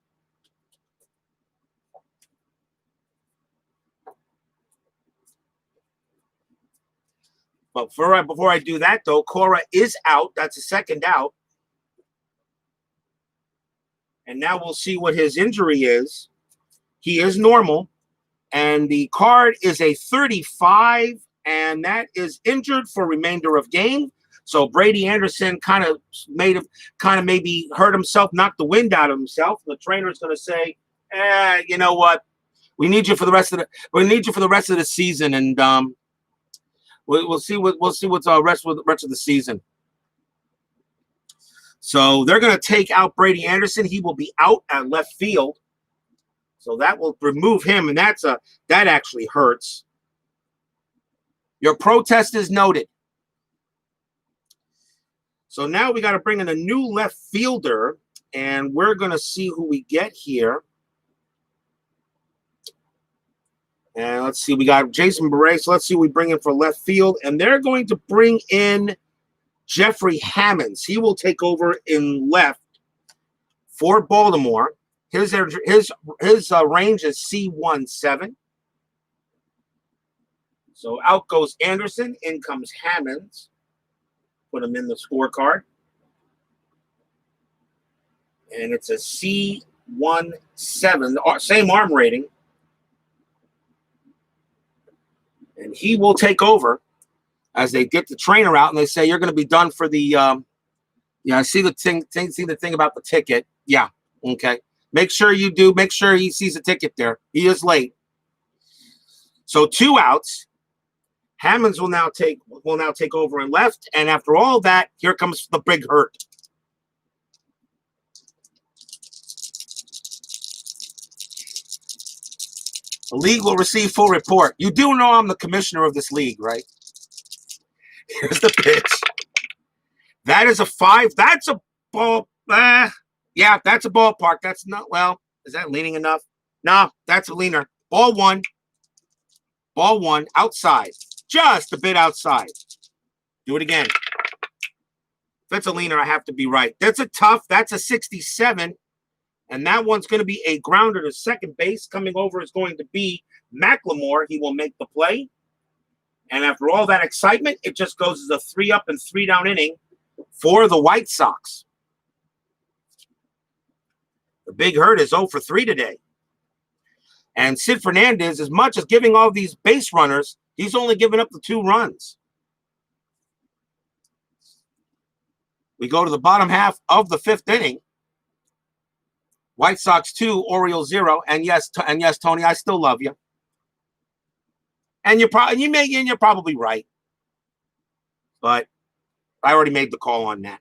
But before I do that, though, Cora is out. That's a second out. And now we'll see what his injury is. He is normal. And the card is a 35, and that is injured for remainder of game. So Brady Anderson kind of maybe hurt himself, knocked the wind out of himself. The trainer's going to say, you know what? We need you for the rest of the season, and we'll see what's rest of the season. So they're going to take out Brady Anderson. He will be out at left field. So that will remove him, and that actually hurts. Your protest is noted. So now we got to bring in a new left fielder, and we're going to see who we get here. And let's see, we got Jason Bere. So let's see who we bring in for left field, and they're going to bring in Jeffrey Hammonds. He will take over in left for Baltimore. His range is C17. So out goes Anderson. In comes Hammonds. Put him in the scorecard. And it's a C17. Same arm rating. And he will take over as they get the trainer out and they say, you're going to be done for the I see the thing about the ticket. Yeah. Okay. Make sure he sees a ticket there. He is late. So 2 outs. Hammonds will now take over in left. And after all that, here comes the big hurt. The league will receive full report. You do know I'm the commissioner of this league, right? Here's the pitch. That is a 5. That's a ball. Yeah, that's a ballpark. That's not, well, is that leaning enough? No, that's a leaner. Ball one. Ball one. Outside. Just a bit outside. Do it again. If that's a leaner, I have to be right. That's a 67. And that one's going to be a grounder to second base. Coming over is going to be McLemore. He will make the play. And after all that excitement, it just goes as a 3-up and 3-down inning for the White Sox. The big hurt is 0 for 3 today. And Sid Fernandez, as much as giving all these base runners, he's only given up the 2 runs. We go to the bottom half of the 5th inning. White Sox 2, Orioles 0. And yes, Tony, I still love you. And you're probably right. But I already made the call on that.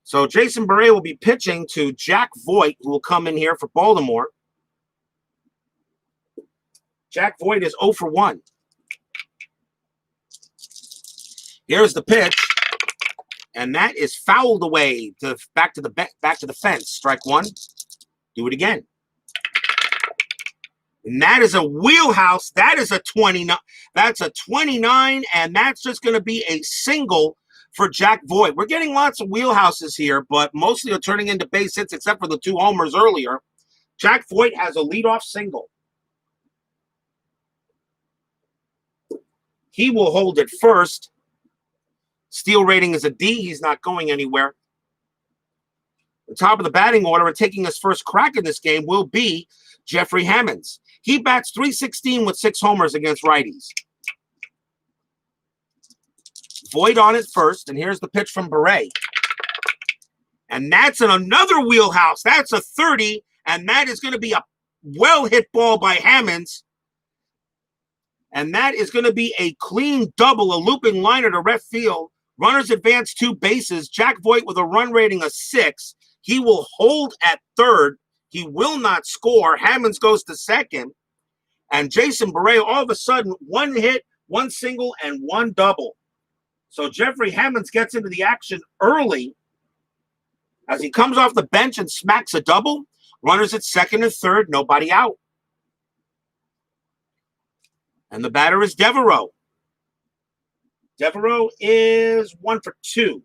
So Jason Bere will be pitching to Jack Voigt, who will come in here for Baltimore. Jack Voigt is 0 for 1. Here's the pitch. And that is fouled away back to the fence. Strike 1. Do it again. And that is a wheelhouse. That is a 29. That's a 29, and that's just going to be a single for Jack Voigt. We're getting lots of wheelhouses here, but mostly are turning into base hits except for the 2 homers earlier. Jack Voigt has a leadoff single. He will hold it first. Steal rating is a D. He's not going anywhere. The top of the batting order and taking his first crack in this game will be Jeffrey Hammonds. He bats .316 with 6 homers against righties. Voigt on it first, and here's the pitch from Bere. And that's another wheelhouse. That's a 30, and that is going to be a well-hit ball by Hammonds. And that is going to be a clean double, a looping liner to left field. Runners advance 2 bases. Jack Voigt with a run rating of 6. He will hold at third. He will not score. Hammonds goes to second. And Jason Bere, all of a sudden, 1 hit, 1 single, and 1 double. So Jeffrey Hammonds gets into the action early as he comes off the bench and smacks a double. Runners at second and third, nobody out. And the batter is Devereaux. Devereaux is 1 for 2.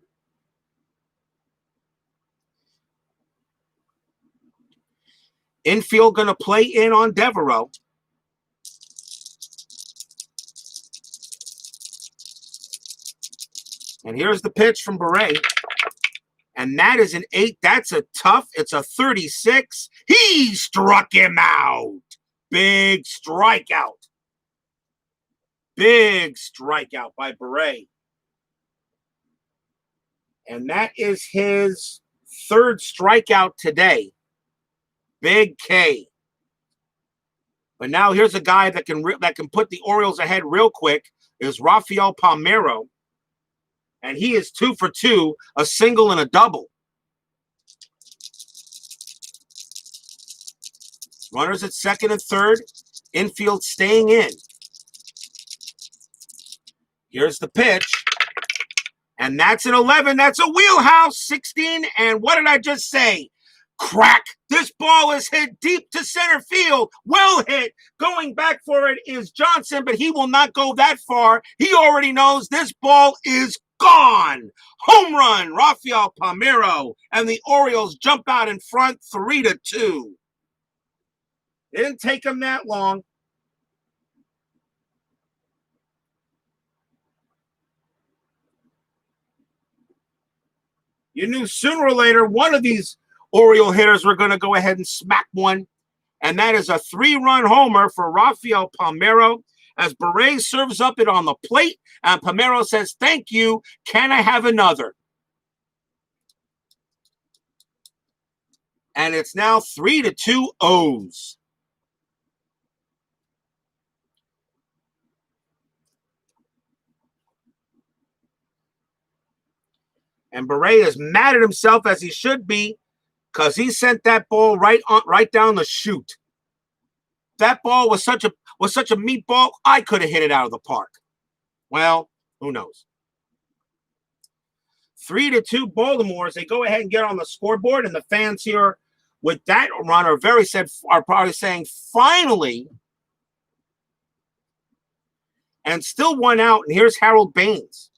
Infield going to play in on Devereaux. And here's the pitch from Bere. And that is an 8. That's a tough. It's a 36. He struck him out. Big strikeout. Big strikeout by Bere. And that is his 3rd strikeout today. Big K. But now here's a guy that can put the Orioles ahead real quick. Is Rafael Palmeiro. And he is 2 for 2, a single and a double. Runners at 2nd and 3rd. Infield staying in. Here's the pitch. And that's an 11. That's a wheelhouse. 16. And what did I just say? Crack. This ball is hit deep to center field. Well hit. Going back for it is Johnson, but he will not go that far. He already knows this ball is gone. Home run, Rafael Palmeiro. And the Orioles jump out in front 3-2. Didn't take him that long. You knew sooner or later one of these Oriole hitters were going to go ahead and smack one. And that is a 3-run homer for Rafael Palmeiro as Bere serves up it on the plate. And Palmeiro says, thank you. Can I have another? And it's now 3-2 O's. And Bere is mad at himself, as he should be, because he sent that ball right down the chute. That ball was such a meatball, I could have hit it out of the park. Well, who knows? 3-2 Baltimore as they go ahead and get on the scoreboard, and the fans here with that run are probably saying finally. And still 1 out, and here's Harold Baines.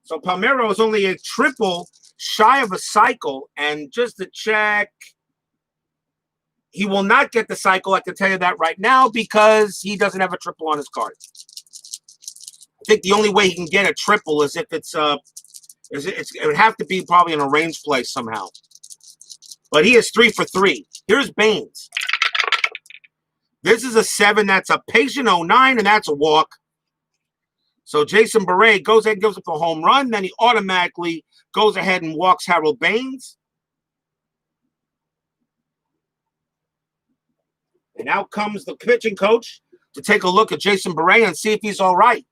So Palmeiro is only a triple shy of a cycle, and just to check, he will not get the cycle. I can tell you that right now because he doesn't have a triple on his card. I think the only way he can get a triple is if it would have to be probably in a range play somehow. But he is 3 for 3. Here's Baines. This is a 7. That's a patient 09, and that's a walk. So Jason Bere goes ahead and gives up a home run. Then he automatically goes ahead and walks Harold Baines. And out comes the pitching coach to take a look at Jason Bere and see if he's all right.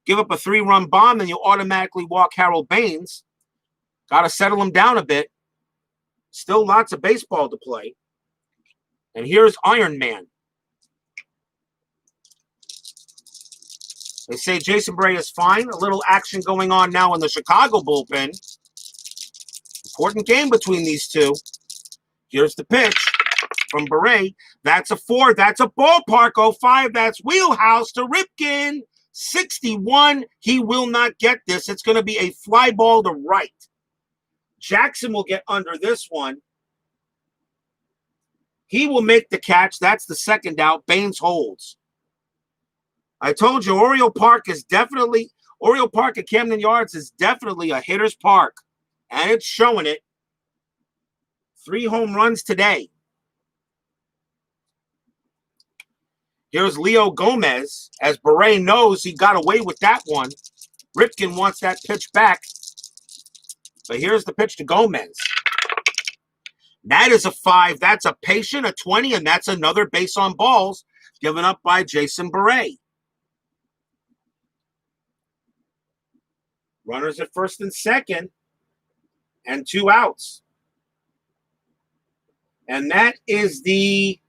Give up a 3-run bomb, then you automatically walk Harold Baines. Got to settle him down a bit. Still lots of baseball to play. And here's Iron Man. They say Jason Bere is fine. A little action going on now in the Chicago bullpen. Important game between these two. Here's the pitch from Bere. That's a 4. That's a ballpark 05. That's wheelhouse to Ripken. 61. He will not get this. It's going to be a fly ball to right. Jackson will get under this one. He will make the catch. That's the 2nd out. Baines holds. I told you Oriole Park at Camden Yards is definitely a hitter's park. And it's showing it. 3 home runs today. Here's Leo Gomez. As Bere knows he got away with that one. Ripken wants that pitch back. But here's the pitch to Gomez. That is a 5. That's a patient, a 20, and that's another base on balls given up by Jason Bere. Runners at 1st and 2nd, and 2 outs. And that is the,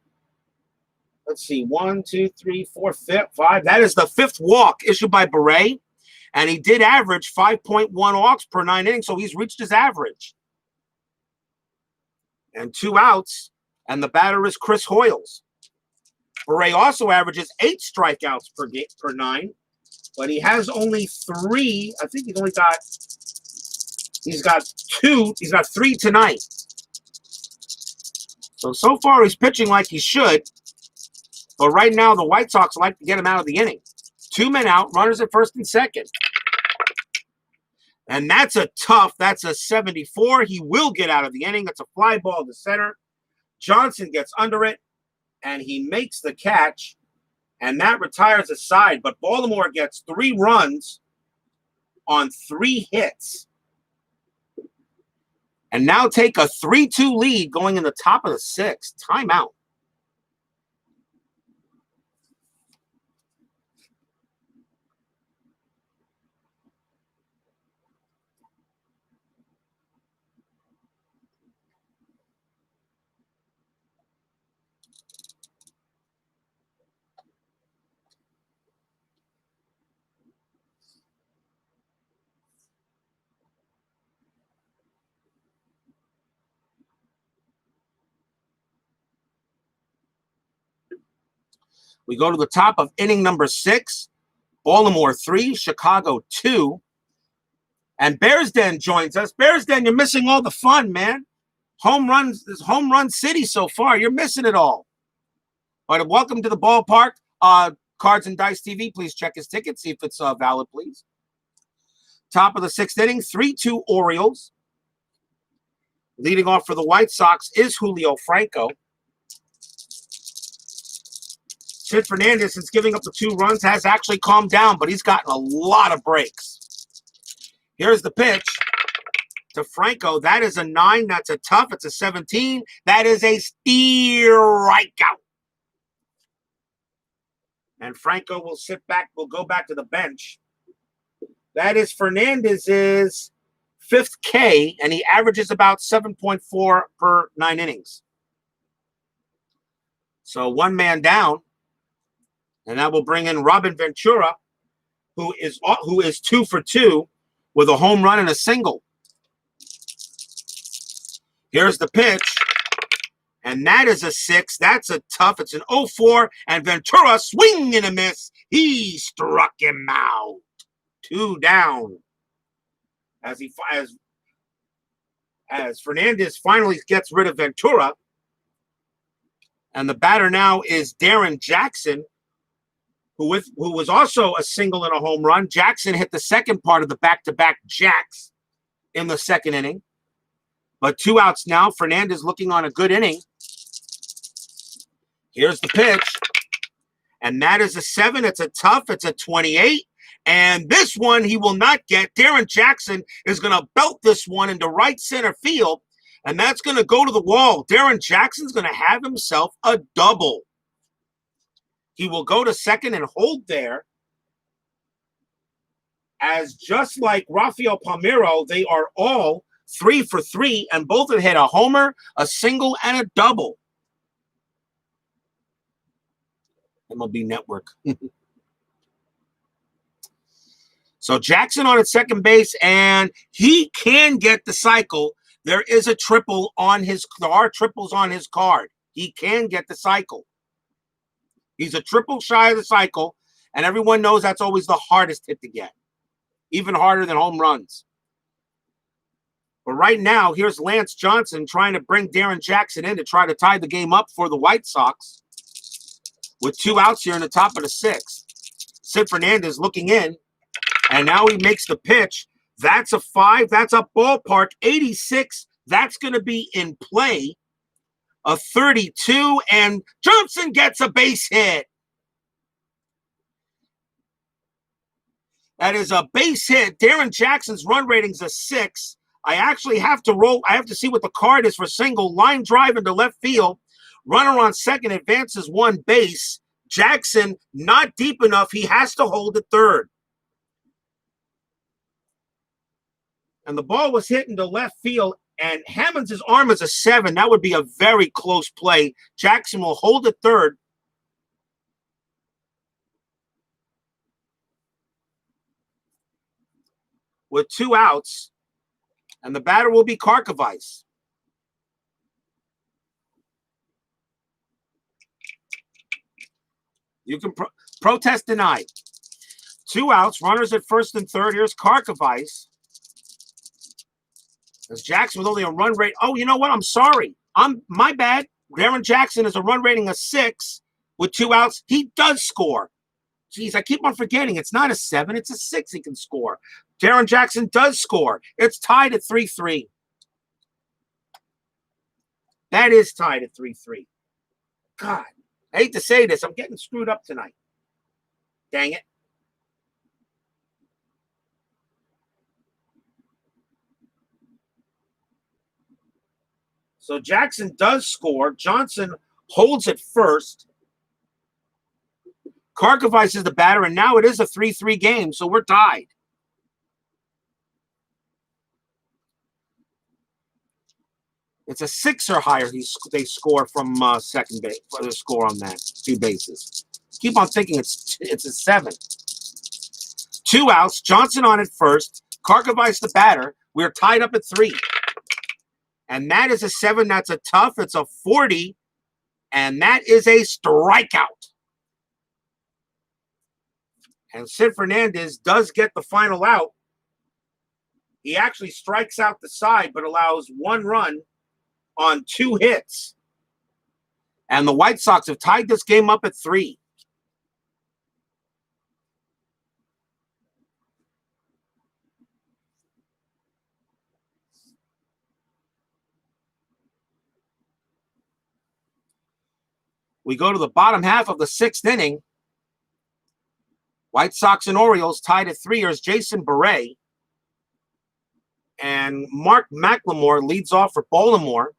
let's see, 1, 2, 3, 4, 5. That is the 5th walk issued by Bere. And he did average 5.1 walks per 9 innings, so he's reached his average. And 2 outs, and the batter is Chris Hoyles. Bere also averages 8 strikeouts per 9. But he has only 3. I think he's got 2. He's got 3 tonight. So far he's pitching like he should. But right now the White Sox like to get him out of the inning. 2 men out, runners at 1st and 2nd. And that's a 74. He will get out of the inning. It's a fly ball to center. Johnson gets under it, and he makes the catch, and that retires a side. But Baltimore gets 3 runs on 3 hits. And now take a 3-2 lead going in the top of the 6th. Timeout. We go to the top of inning number 6. Baltimore 3, Chicago 2. And Bears Den joins us. Bears Den, you're missing all the fun, man. Home runs, this home run city so far. You're missing it all. But welcome to the ballpark. Cards and Dice TV, please check his ticket, see if it's valid, please. Top of the 6th inning, 3-2 Orioles. Leading off for the White Sox is Julio Franco. Sid Fernandez, since giving up the 2 runs, has actually calmed down, but he's gotten a lot of breaks. Here's the pitch to Franco. That is a 9. That's a tough. It's a 17. That is a strikeout. And Franco will go back to the bench. That is Fernandez's 5th K, and he averages about 7.4 per 9 innings. So 1 man down, and that will bring in Robin Ventura, who is 2 for 2 with a home run and a single. Here's the pitch, and that is a 6. That's a tough. It's an 0-4, and Ventura swing and a miss. He struck him out. 2 down. As Fernandez finally gets rid of Ventura, and the batter now is Darren Jackson, who was also a single and a home run. Jackson hit the second part of the back-to-back jacks in the 2nd inning. But 2 outs now. Fernandez looking on a good inning. Here's the pitch. And that is a 7. It's a tough. It's a 28. And this one he will not get. Darren Jackson is going to belt this one into right center field. And that's going to go to the wall. Darren Jackson's going to have himself a double. He will go to 2nd and hold there. As just like Rafael Palmeiro, they are all 3 for 3, and both have hit a homer, a single, and a double. MLB Network. So Jackson on at second base, and he can get the cycle. There is a triple on there are triples on his card. He can get the cycle. He's a triple shy of the cycle, and everyone knows that's always the hardest hit to get. Even harder than home runs. But right now, here's Lance Johnson trying to bring Darren Jackson in to try to tie the game up for the White Sox. With 2 outs here in the top of the 6th. Sid Fernandez looking in, and now he makes the pitch. That's a 5. That's a ballpark. 86. That's going to be in play. A 32, and Johnson gets a base hit. That is a base hit. Darren Jackson's run rating's a 6. I actually have to roll. I have to see what the card is for single. Line drive into left field. Runner on 2nd advances 1 base. Jackson not deep enough. He has to hold at 3rd. And the ball was hit into left field. And Hammonds' arm is a 7. That would be a very close play. Jackson will hold at 3rd. With 2 outs. And the batter will be Karkovice. You can protest denied. 2 outs. Runners at 1st and 3rd. Here's Karkovice. As Jackson with only a run rate. Oh, you know what? I'm sorry. My bad. Darren Jackson is a run rating of 6 with 2 outs. He does score. Geez, I keep on forgetting. It's not a 7, it's a 6 he can score. Darren Jackson does score. It's tied at 3-3. That is tied at 3-3. God, I hate to say this. I'm getting screwed up tonight. Dang it. So Jackson does score. Johnson holds it first. Karkovice is the batter, and now it is a 3-3 game, so we're tied. It's a 6 or higher. They score from second base. For the score on that 2 bases. Keep on thinking it's a 7. 2 outs. Johnson on it first. Karkovice the batter. We're tied up at 3. And that is a 7. That's a tough. It's a 40. And that is a strikeout. And Sid Fernandez does get the final out. He actually strikes out the side, but allows 1 run on 2 hits. And the White Sox have tied this game up at 3. We go to the bottom half of the 6th inning. White Sox and Orioles tied at 3. Here's Jason Bere. And Mark McLemore leads off for Baltimore.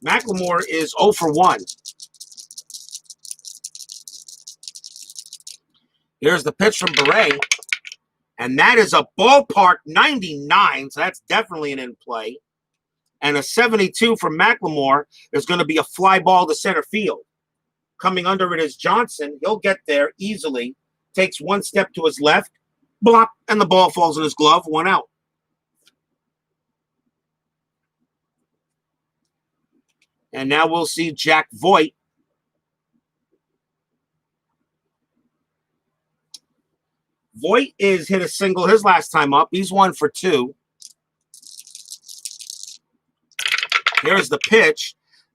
McLemore is 0 for 1. Here's the pitch from Bere. And that is a ballpark 99, so that's definitely an in play. And a 72 from McLemore is going to be a fly ball to center field. Coming under it is Johnson. He'll get there easily. Takes 1 step to his left. Block, and the ball falls in his glove. 1 out. And now we'll see Jack Voigt. Voigt is hit a single his last time up. He's 1 for 2. Here's the pitch.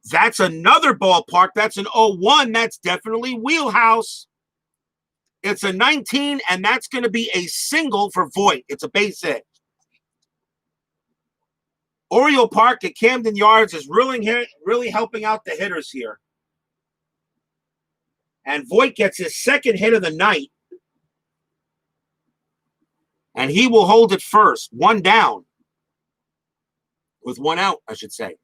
That's another ballpark. That's an 0-1. That's definitely wheelhouse. It's a 19, and that's going to be a single for Voigt. It's a base hit. Oriole Park at Camden Yards is really helping out the hitters here. And Voigt gets his 2nd hit of the night. And he will hold it first. 1 down. With 1 out, I should say.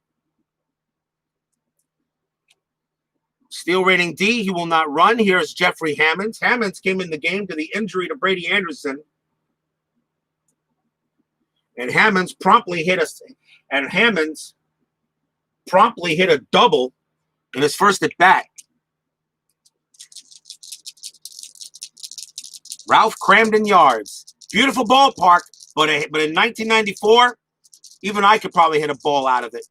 Steal rating D, he will not run. Here's Jeffrey Hammonds. Hammonds came in the game to the injury to Brady Anderson. And Hammonds promptly hit a double in his first at bat. Ralph Camden Yards. Beautiful ballpark, but in 1994, even I could probably hit a ball out of it.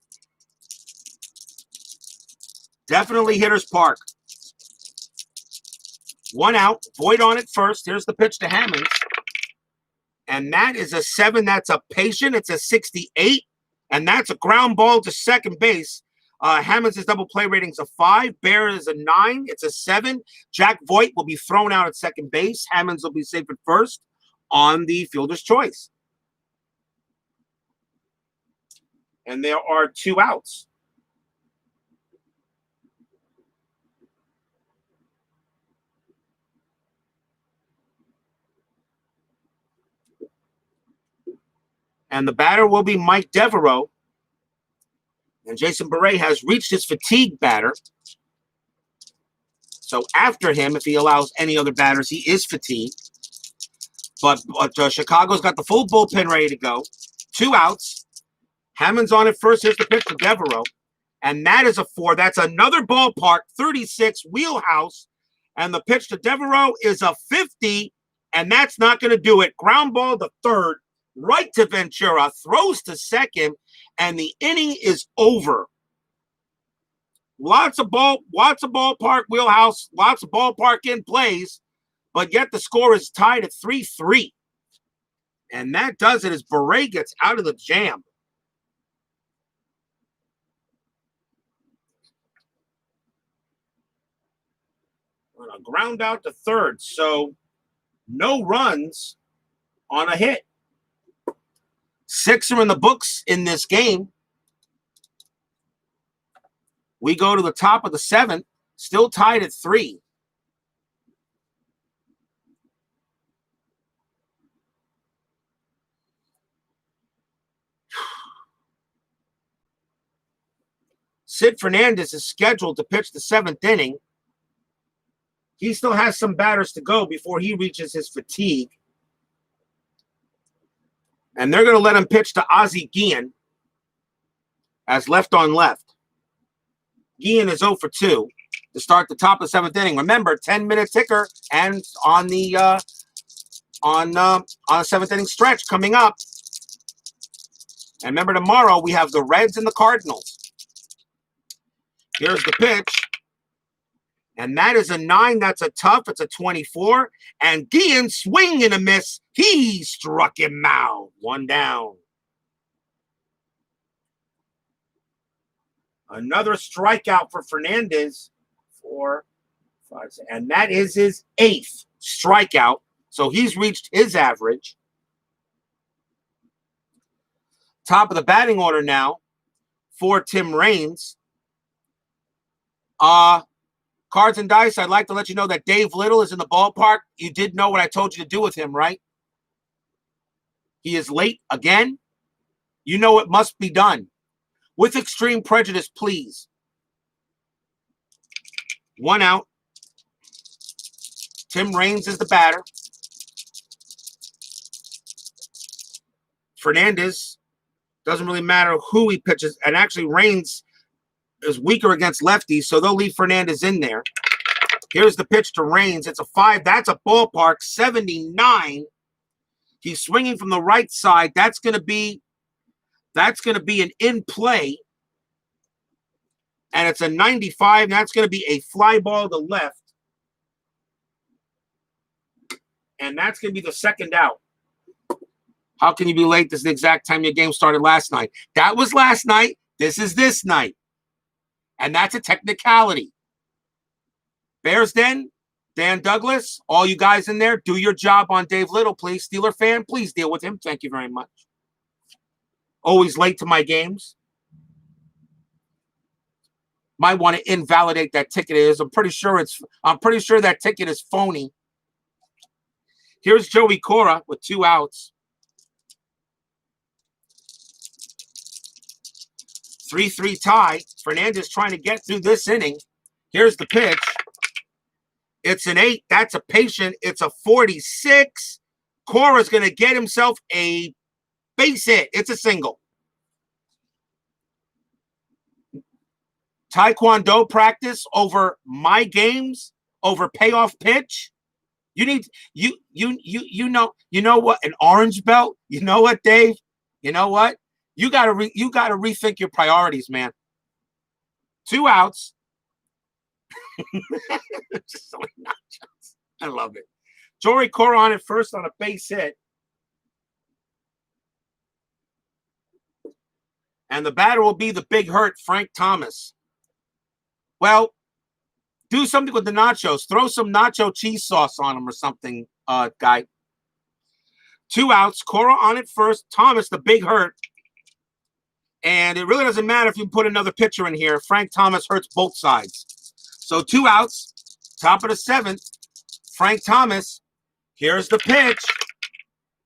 Definitely hitter's park. 1 out. Voigt on it first. Here's the pitch to Hammonds. And that is a 7. That's a patient. It's a 68. And that's a ground ball to second base. Hammonds' double play rating's a 5. Bere is a 9. It's a 7. Jack Voigt will be thrown out at second base. Hammonds will be safe at first on the fielder's choice. And there are 2 outs. And the batter will be Mike Devereaux. And Jason Bere has reached his fatigue batter. So after him, if he allows any other batters, he is fatigued. But Chicago's got the full bullpen ready to go. 2 outs. Hammond's on it first. Here's the pitch to Devereaux. And that is a 4. That's another ballpark, 36, wheelhouse. And the pitch to Devereaux is a 50. And that's not going to do it. Ground ball to third. Right to Ventura, throws to second, and the inning is over. Lots of ballpark wheelhouse, lots of ballpark in plays, but yet the score is tied at 3-3. And that does it as Bere gets out of the jam. on a ground out to third. So no runs on a hit. 6 are in the books in this game. We go to the top of the 7th, still tied at 3. Sid Fernandez is scheduled to pitch the 7th inning. He still has some batters to go before he reaches his fatigue. And they're going to let him pitch to Ozzie Guillen as left on left. Guillen is 0 for 2 to start the top of the 7th inning. Remember, 10-minute ticker and on the on a 7th inning stretch coming up. And remember, tomorrow we have the Reds and the Cardinals. Here's the pitch. And that is a 9. That's a tough. It's a 24. And Guillen, swing and a miss. He struck him out. 1 down. Another strikeout for Fernandez. 4, 5, 6. And that is his 8th strikeout. So he's reached his average. Top of the batting order now for Tim Raines. Cards and dice, I'd like to let you know that Dave Little is in the ballpark. You did know what I told you to do with him, right? He is late again. You know it must be done. With extreme prejudice, please. 1 out. Tim Raines is the batter. Fernandez, doesn't really matter who he pitches. And actually, Raines is weaker against lefties, so they'll leave Fernandez in there. Here's the pitch to Raines. It's a 5. That's a ballpark. 79. He's swinging from the right side. That's going to be an in play. And it's a 95. That's going to be a fly ball to left. And that's going to be the 2nd out. How can you be late? This is the exact time your game started last night. That was last night. This is this night. And that's a technicality. Bears Den, Dan Douglas, all you guys in there, do your job on Dave Little, please. Steeler fan, please deal with him. Thank you very much. Always late to my games. Might want to invalidate that ticket. I'm pretty sure that ticket is phony. Here's Joey Cora with 2 outs. 3-3 tie. Fernandez trying to get through this inning. Here's the pitch. It's an 8. That's a patient. It's a 46. Cora's going to get himself a base hit. It's a single. Taekwondo practice over my games, over payoff pitch. You need you know what, an orange belt? You know what, Dave? You know what? You gotta rethink your priorities, man. 2 outs. I love it. Joey Cora on it first on a base hit. And the batter will be the big hurt, Frank Thomas. Well, do something with the nachos. Throw some nacho cheese sauce on them or something, guy. 2 outs. Cora on it first. Thomas, the big hurt. And it really doesn't matter if you put another pitcher in here. Frank Thomas hurts both sides. So 2 outs. Top of the 7th. Frank Thomas. Here's the pitch.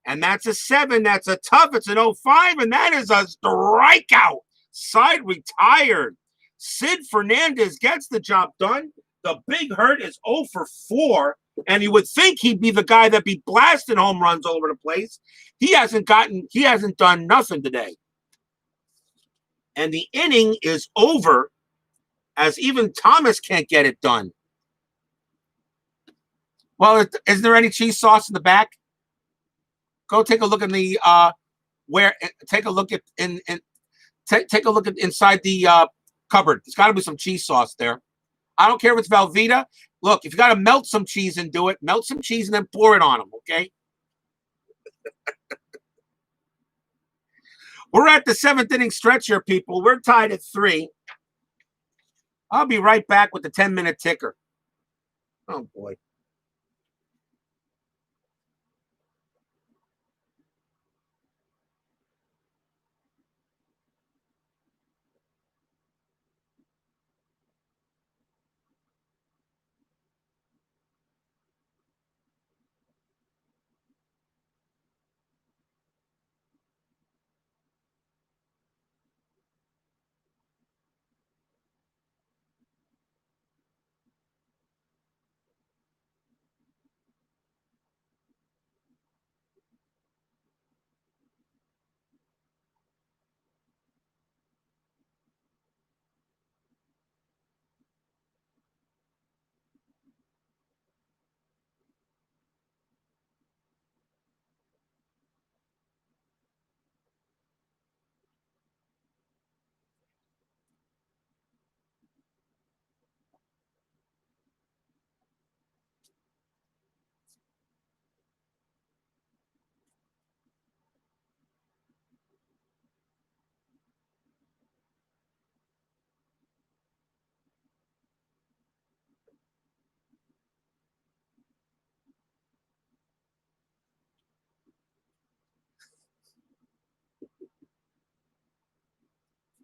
And that's a 7. That's a tough. It's an 0-5. And that is a strikeout. Side retired. Sid Fernandez gets the job done. The big hurt is 0 for 4. And you would think he'd be the guy that be blasting home runs all over the place. He hasn't done nothing today. And the inning is over as even Thomas can't get it done. Well, is there any cheese sauce in the back? Go take a look in the take a look at inside the cupboard. There's got to be some cheese sauce there. I don't care if it's Velveeta. Look, if you got to melt some cheese and do it, melt some cheese and then pour it on them, okay? We're at the 7th inning stretch here, people. We're tied at 3. I'll be right back with the 10-minute ticker. Oh, boy.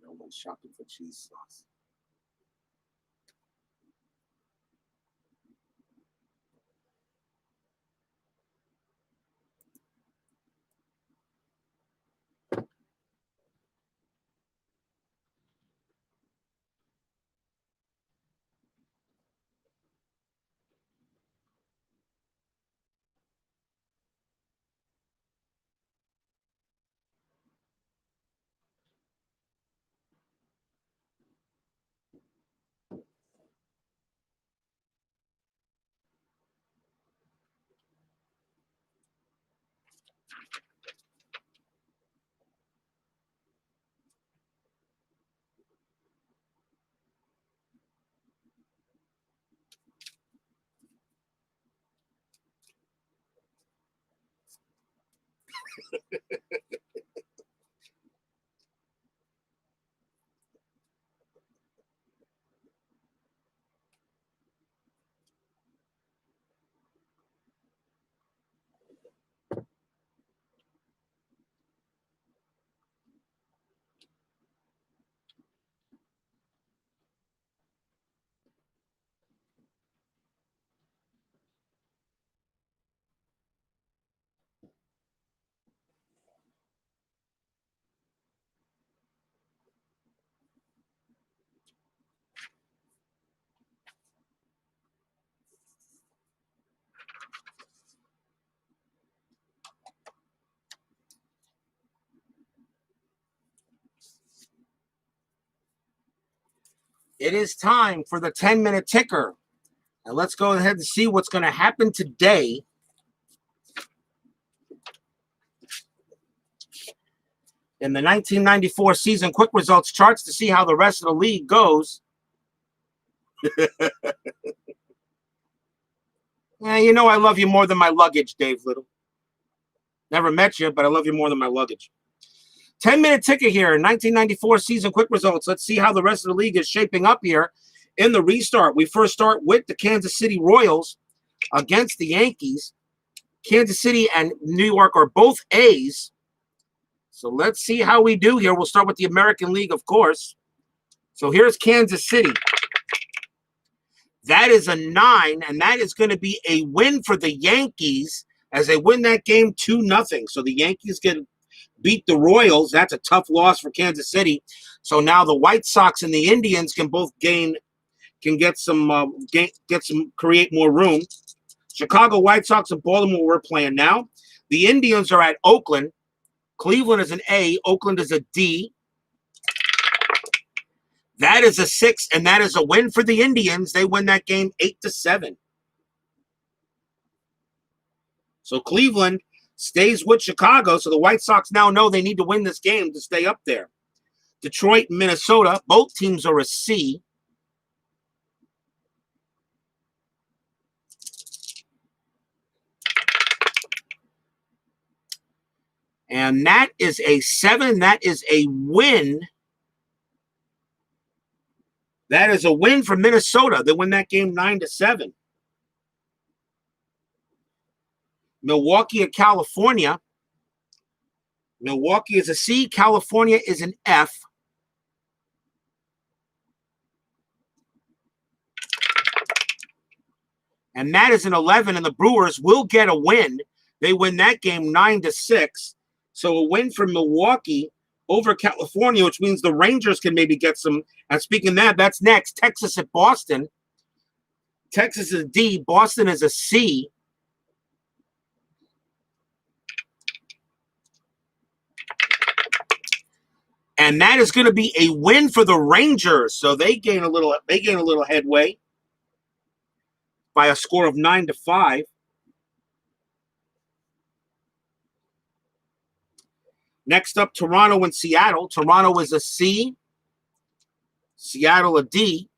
No one's shopping for cheese sauce. It is time for the 10-minute ticker. And let's go ahead and see what's going to happen today. In the 1994 season quick results charts to see how the rest of the league goes. Yeah, you know I love you more than my luggage, Dave Little. Never met you, but I love you more than my luggage. 10-minute ticker here, 1994 season quick results. Let's see how the rest of the league is shaping up here in the restart. We first start with the Kansas City Royals against the Yankees. Kansas City and New York are both A's. So let's see how we do here. We'll start with the American League, of course. So here's Kansas City. That is a 9, and that is going to be a win for the Yankees as they win that game 2-0. So the Yankees can beat the Royals. That's a tough loss for Kansas City. So now the White Sox and the Indians can both create more room. Chicago White Sox and Baltimore we're playing now. The Indians are at Oakland. Cleveland is an A. Oakland is a D. That is a 6, and that is a win for the Indians. They win that game 8-7. So Cleveland stays with Chicago. So the White Sox now know they need to win this game to stay up there. Detroit and Minnesota, both teams are a C. And that is a 7. That is a win. That is a win for Minnesota. They win that game 9-7. Milwaukee at California. Milwaukee is a C. California is an F. And that is an 11, and the Brewers will get a win. They win that game 9-6. So a win for Milwaukee over California, which means the Rangers can maybe get some. And speaking of that, that's next. Texas at Boston. Texas is a D. Boston is a C. And that is going to be a win for the Rangers. So they gain a little headway by a score of 9-5. Next up, Toronto and Seattle. Toronto is a C. Seattle a D.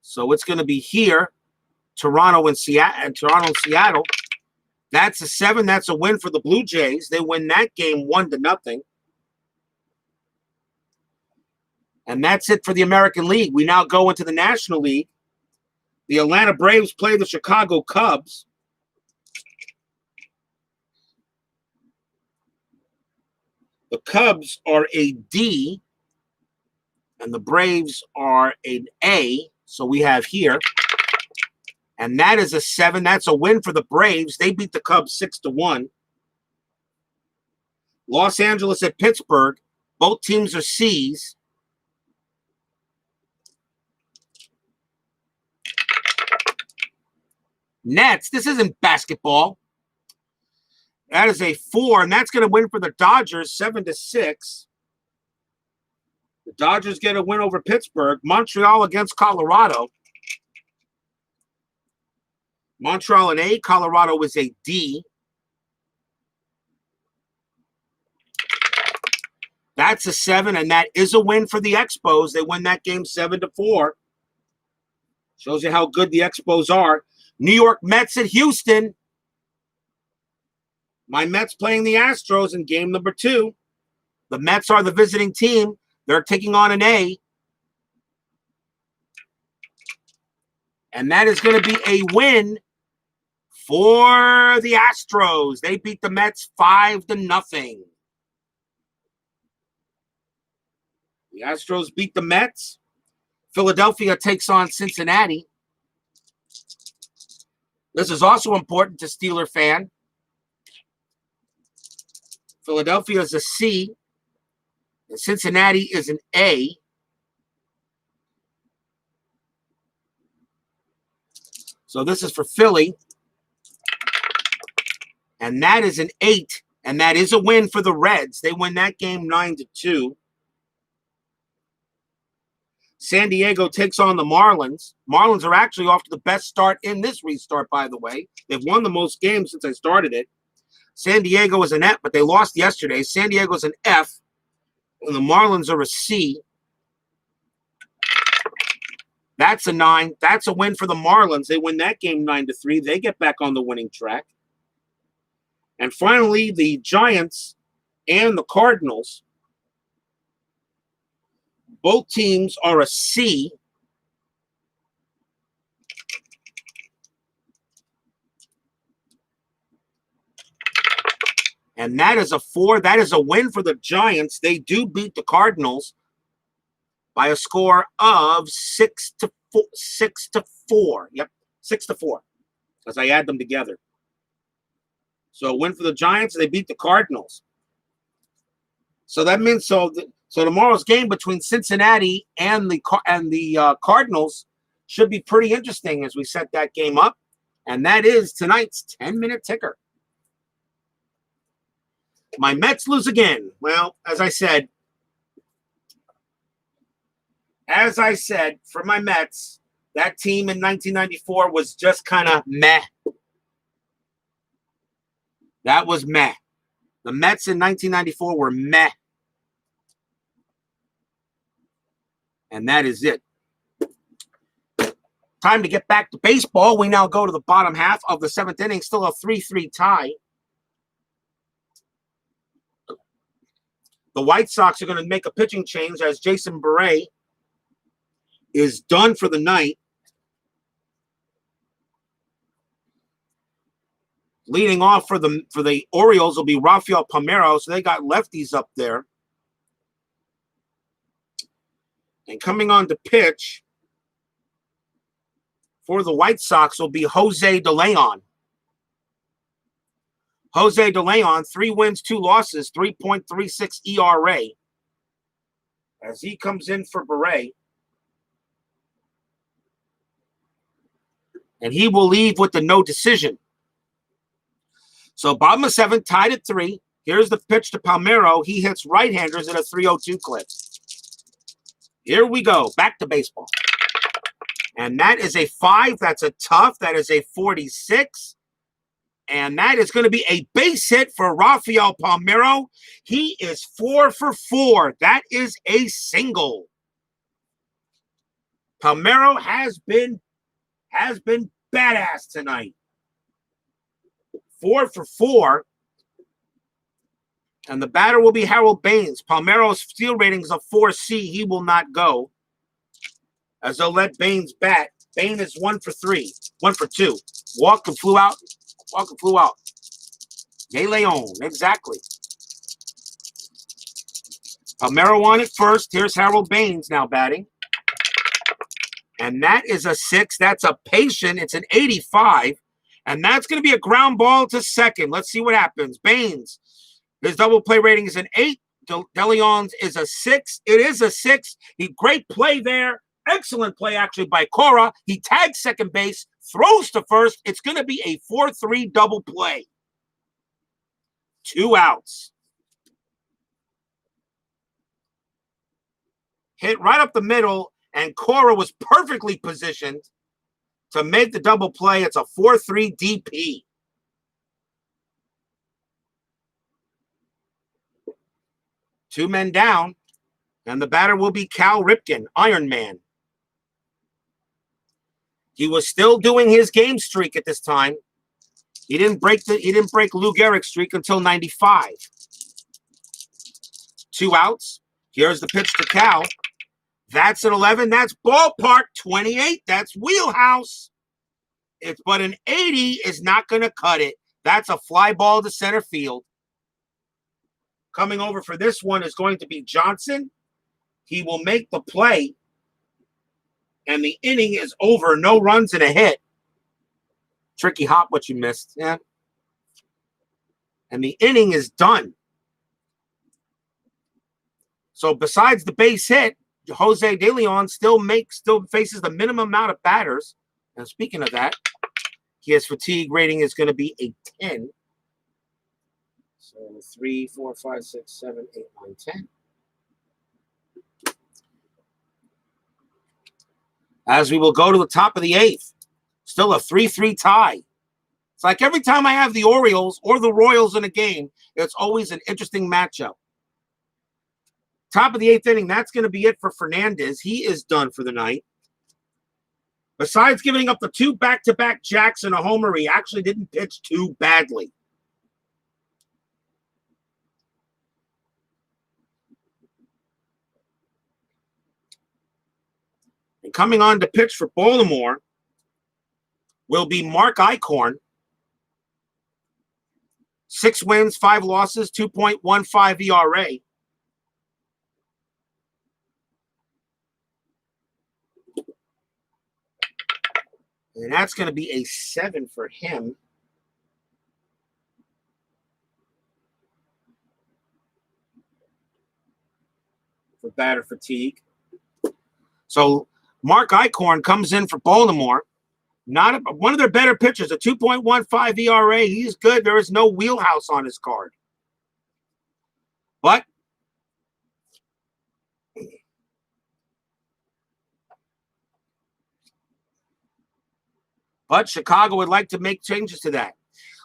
So it's going to be here. Toronto and Seattle. That's a 7. That's a win for the Blue Jays. They win that game 1-0. And that's it for the American League. We now go into the National League. The Atlanta Braves play the Chicago Cubs. The Cubs are a D, and the Braves are an A. So we have here. And that is a 7. That's a win for the Braves. They beat the Cubs 6-1. Los Angeles at Pittsburgh. Both teams are C's. Nets. This isn't basketball. That is a 4, and that's going to win for the Dodgers 7-6. The Dodgers get a win over Pittsburgh. Montreal against Colorado. Montreal an A. Colorado is a D. That's a 7, and that is a win for the Expos. They win that game 7-4. Shows you how good the Expos are. New York Mets at Houston. My Mets playing the Astros in game number 2. The Mets are the visiting team. They're taking on an A. And that is going to be a win for the Astros. They beat the Mets 5-0. The Astros beat the Mets. Philadelphia takes on Cincinnati. This is also important to Steeler fan. Philadelphia is a C, and Cincinnati is an A. So this is for Philly. And that is an 8, and that is a win for the Reds. They win that game 9-2. San Diego takes on the Marlins. Marlins are actually off to the best start in this restart, by the way. They've won the most games since I started it. San Diego is an F, but they lost yesterday. San Diego's an F, and the Marlins are a C. That's a 9. That's a win for the Marlins. They win that game 9-3. They get back on the winning track. And finally, the Giants and the Cardinals. Both teams are a C. And that is a 4. That is a win for the Giants. They do beat the Cardinals by a score of 6-4. Yep, 6-4, as I add them together. So a win for the Giants. They beat the Cardinals. So that means so tomorrow's game between Cincinnati and the Cardinals should be pretty interesting as we set that game up. And that is tonight's 10-minute ticker. My Mets lose again. Well, as I said, for my Mets, that team in 1994 was just kind of meh. That was meh. The Mets in 1994 were meh. And that is it. Time to get back to baseball. We now go to the bottom half of the 7th inning. Still a 3-3 tie. The White Sox are going to make a pitching change as Jason Bere is done for the night. Leading off for the Orioles will be Rafael Palmeiro, so they got lefties up there. And coming on to pitch for the White Sox will be Jose De Leon. Jose De Leon, 3 wins, 2 losses, 3.36 ERA. As he comes in for Bere. And he will leave with the no decision. So bottom of 7, tied at 3. Here's the pitch to Palmeiro. He hits right-handers at a 302 clip. Here we go. Back to baseball. And that is a 5. That's a tough. That is a 46. And that is going to be a base hit for Rafael Palmeiro. He is 4 for 4. That is a single. Palmeiro has been badass tonight. 4 for 4. And the batter will be Harold Baines. Palmeiro's field rating is a 4C. He will not go. As they'll let Baines bat. Baines is 1 for 3. 1 for 2. Walk and flew out. Walk and flew out. De Leon. Exactly. Palmeiro on it first. Here's Harold Baines now batting. And that is a 6. That's a patient. It's an 85. And that's going to be a ground ball to second. Let's see what happens. Baines. His double play rating is an 8. De Leon's is a 6. It is a 6. Great play there. Excellent play, actually, by Cora. He tags second base, throws to first. It's going to be a 4-3 double play. 2 outs. Hit right up the middle, and Cora was perfectly positioned to make the double play. It's a 4-3 DP. Two men down, and the batter will be Cal Ripken, Iron Man. He was still doing his game streak at this time. He didn't break Lou Gehrig's streak until 95. 2 outs. Here's the pitch to Cal. That's an 11. That's ballpark. 28. That's wheelhouse. But an 80 is not going to cut it. That's a fly ball to center field. Coming over for this one is going to be Johnson. He will make the play. And the inning is over. No runs and a hit. Tricky hop what you missed. Yeah. And the inning is done. So besides the base hit, Jose De Leon still faces the minimum amount of batters. And speaking of that, his fatigue rating is going to be a 10. So 3, 4, 5, 6, 7, 8, 9, 10. As we will go to the top of the 8th. Still a 3-3 tie. It's like every time I have the Orioles or the Royals in a game, it's always an interesting matchup. Top of the 8th inning, that's going to be it for Fernandez. He is done for the night. Besides giving up the 2 back-to-back jacks and a homer, he actually didn't pitch too badly. And coming on to pitch for Baltimore will be Mark Eichhorn. 6 wins, 5 losses, 2.15 ERA. And that's going to be a 7 for him. For batter fatigue. So Mark Eichhorn comes in for Baltimore. One of their better pitchers, a 2.15 ERA. He's good. There is no wheelhouse on his card. But Chicago would like to make changes to that.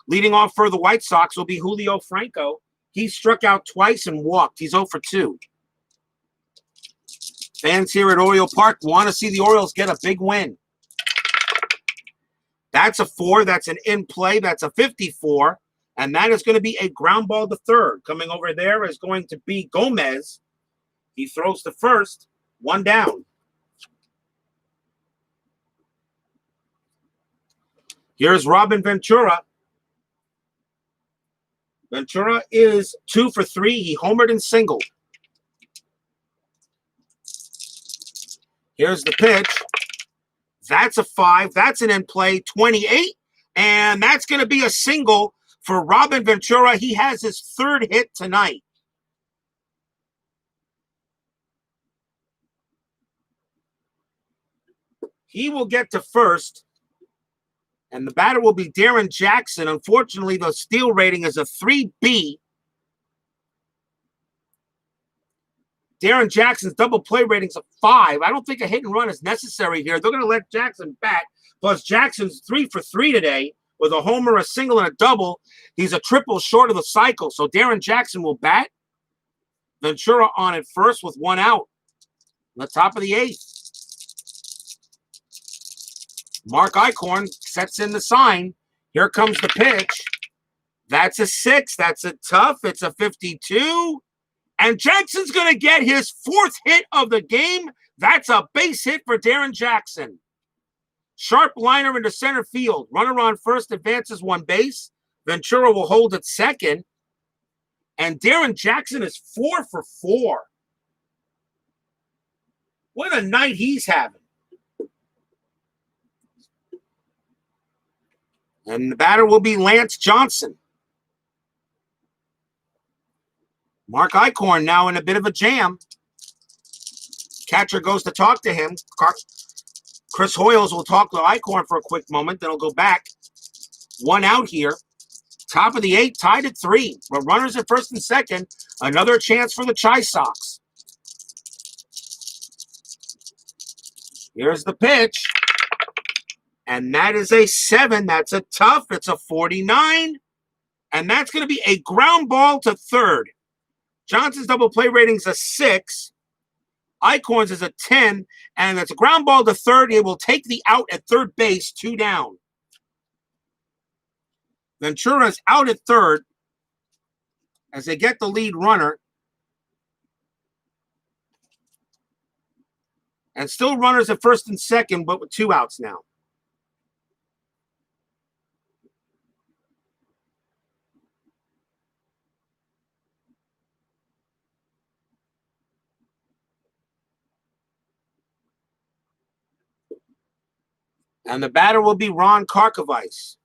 Leading off for the White Sox will be Julio Franco. He struck out twice and walked. He's 0 for 2. Fans here at Oriole Park want to see the Orioles get a big win. That's a 4. That's an in play. That's a 54. And that is going to be a ground ball to third. Coming over there is going to be Gomez. He throws to first. 1 down. Here's Robin Ventura. Ventura is 2 for 3. He homered and singled. Here's the pitch. That's a 5. That's an in play, 28. And that's going to be a single for Robin Ventura. He has his 3rd hit tonight. He will get to first. And the batter will be Darren Jackson. Unfortunately, the steal rating is a 3B. Darren Jackson's double play rating's a 5. I don't think a hit and run is necessary here. They're going to let Jackson bat. Plus, Jackson's 3 for 3 today with a homer, a single, and a double. He's a triple short of the cycle. So Darren Jackson will bat. Ventura on at first with 1 out. On the top of the 8th. Mark Eichhorn sets in the sign. Here comes the pitch. That's a 6. That's a tough. It's a 52. And Jackson's going to get his 4th hit of the game. That's a base hit for Darren Jackson. Sharp liner into center field. Runner on first advances 1 base. Ventura will hold at second. And Darren Jackson is 4 for 4. What a night he's having. And the batter will be Lance Johnson. Mark Eichhorn now in a bit of a jam. Catcher goes to talk to him. Chris Hoyles will talk to Eichhorn for a quick moment. Then he'll go back. 1 out here. Top of the 8th, tied at 3. But runners at first and second. Another chance for the ChiSox. Here's the pitch. And that is a 7. That's a tough. It's a 49. And that's going to be a ground ball to third. Johnson's double play rating is a 6. Eichhorn's is a 10. And it's a ground ball to third. It will take the out at third base, 2 down. Ventura's out at third as they get the lead runner. And still runners at first and second, but with 2 outs now. And the batter will be Ron Karkovice.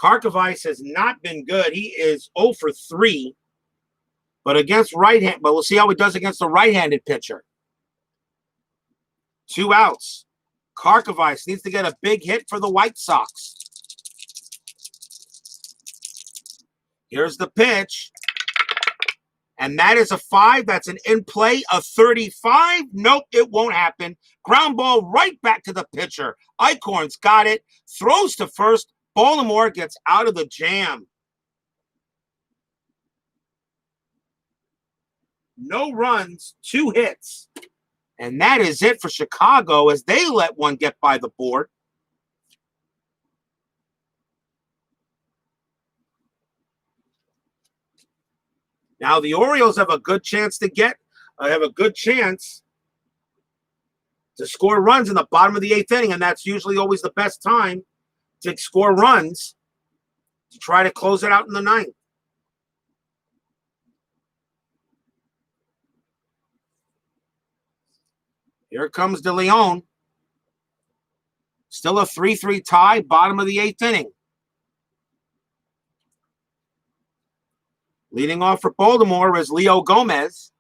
Karkovice has not been good. He is 0 for 3. But against right-hand, but we'll see how he does against the right-handed pitcher. 2 outs. Karkovice needs to get a big hit for the White Sox. Here's the pitch. And that is a 5. That's an in play, a 35. Nope, it won't happen. Ground ball right back to the pitcher. Eichhorn's got it. Throws to first. Baltimore gets out of the jam. No runs, 2 hits. And that is it for Chicago as they let one get by the board. Now the Orioles have a good chance to score runs in the bottom of the 8th inning, and that's usually always the best time to score runs to try to close it out in the 9th. Here comes De Leon. Still a 3-3 tie, bottom of the 8th inning. Leading off for Baltimore is Leo Gomez.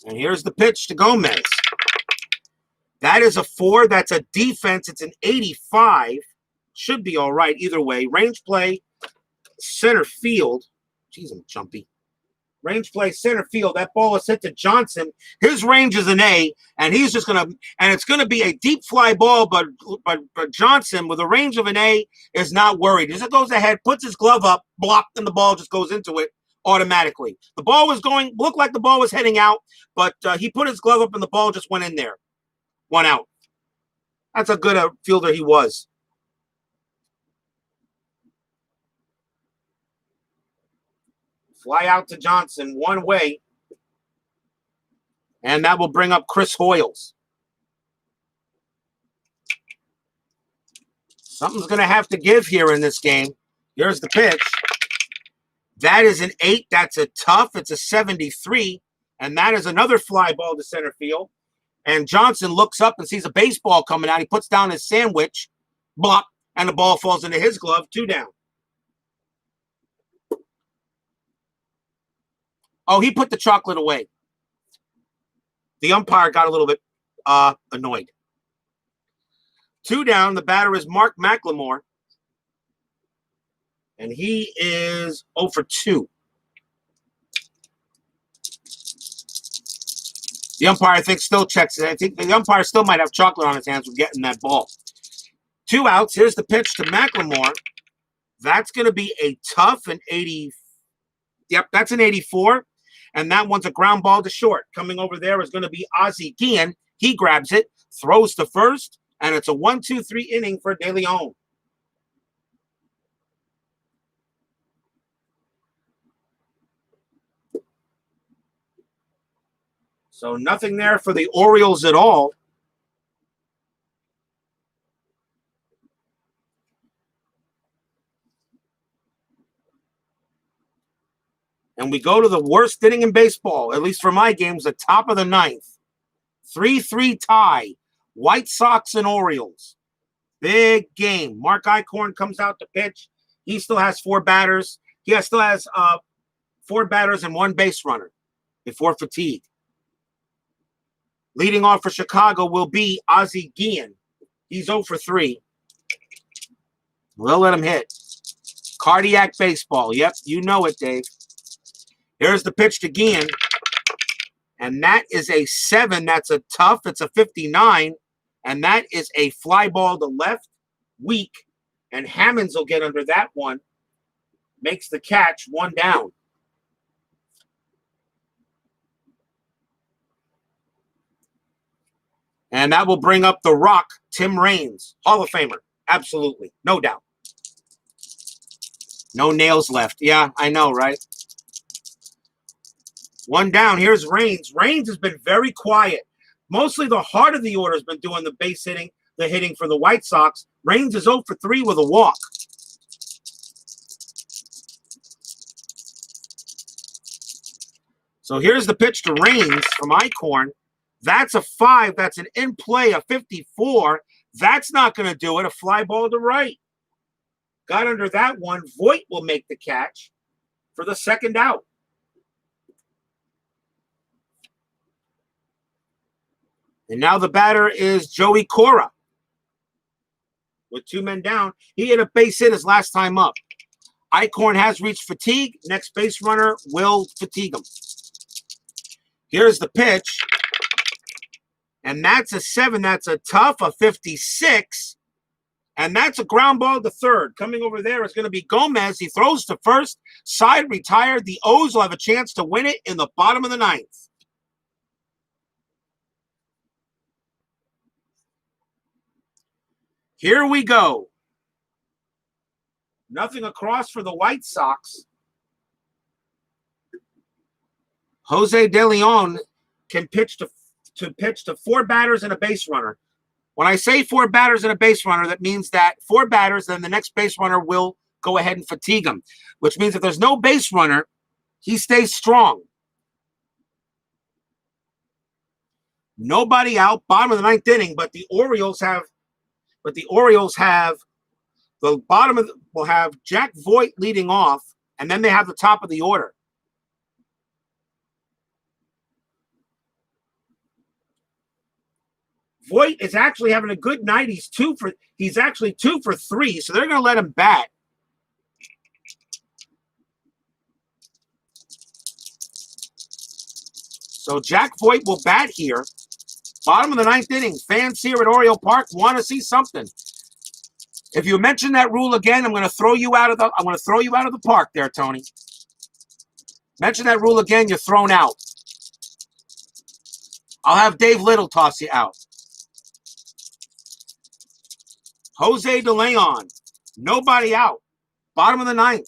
And here's the pitch to Gomez. That is a 4. That's a defense. It's an 85. Should be all right either way. Range play, center field. Jeez, I'm jumpy. Range play, center field. That ball is hit to Johnson. His range is an A, and he's just going to – and it's going to be a deep fly ball, but Johnson, with a range of an A, is not worried. As it goes ahead, puts his glove up, blocked, and the ball just goes into it automatically. The ball was going – looked like the ball was heading out, but he put his glove up, and the ball just went in there. 1 out. That's a good fielder he was. Fly out to Johnson one way. And that will bring up Chris Hoyles. Something's going to have to give here in this game. Here's the pitch. That is an 8. That's a tough. It's a 73. And that is another fly ball to center field. And Johnson looks up and sees a baseball coming out. He puts down his sandwich. Blop. And the ball falls into his glove. 2 down. Oh, he put the chocolate away. The umpire got a little bit annoyed. 2 down. The batter is Mark McLemore. And he is 0 for 2. The umpire, I think, still checks it. I think the umpire still might have chocolate on his hands from getting that ball. 2 outs. Here's the pitch to McLemore. That's going to be a tough and 80. Yep, that's an 84. And that one's a ground ball to short. Coming over there is going to be Ozzie Guillen. He grabs it, throws to first, and it's a 1-2-3 inning for De Leon. So nothing there for the Orioles at all. And we go to the worst inning in baseball, at least for my games, the top of the 9th. 3-3 tie. White Sox and Orioles. Big game. Mark Eichhorn comes out to pitch. He still has 4 batters. He still has 4 batters and 1 base runner before fatigue. Leading off for Chicago will be Ozzie Guillen. He's 0 for 3. We'll let him hit. Cardiac baseball. Yep, you know it, Dave. Here's the pitch to Guillen. And that is a 7. That's a tough. It's a 59. And that is a fly ball to left. Weak. And Hammonds will get under that one. Makes the catch. 1 down. And that will bring up the Rock, Tim Raines. Hall of Famer. Absolutely. No doubt. No nails left. Yeah, I know, right? 1 down. Here's Raines. Raines has been very quiet. Mostly the heart of the order has been doing the base hitting, the hitting for the White Sox. Raines is 0 for 3 with a walk. So here's the pitch to Raines from Eichhorn. That's a 5. That's an in play, a 54. That's not going to do it. A fly ball to right. Got under that one. Voit will make the catch for the 2nd out. And now the batter is Joey Cora. With 2 men down. He hit a base hit his last time up. Eichhorn has reached fatigue. Next base runner will fatigue him. Here's the pitch. And that's a 7. That's a tough, a 56. And that's a ground ball to third. Coming over there is going to be Gomez. He throws to first. Side retired. The O's will have a chance to win it in the bottom of the 9th. Here we go. Nothing across for the White Sox. Jose De Leon can pitch to 4 batters and a base runner. When I say 4 batters and a base runner, that means that 4 batters, then the next base runner will go ahead and fatigue him, which means if there's no base runner, he stays strong. Nobody out, bottom of the 9th inning, but the Orioles have the bottom of will have Jack Voit leading off, and then they have the top of the order. Voit is actually having a good night. He's actually 2 for 3, so they're going to let him bat. So Jack Voit will bat here. Bottom of the 9th inning. Fans here at Oriole Park want to see something. If you mention that rule again, I'm going to throw you out of the park there, Tony. Mention that rule again, you're thrown out. I'll have Dave Little toss you out. Jose De Leon. Nobody out. Bottom of the 9th.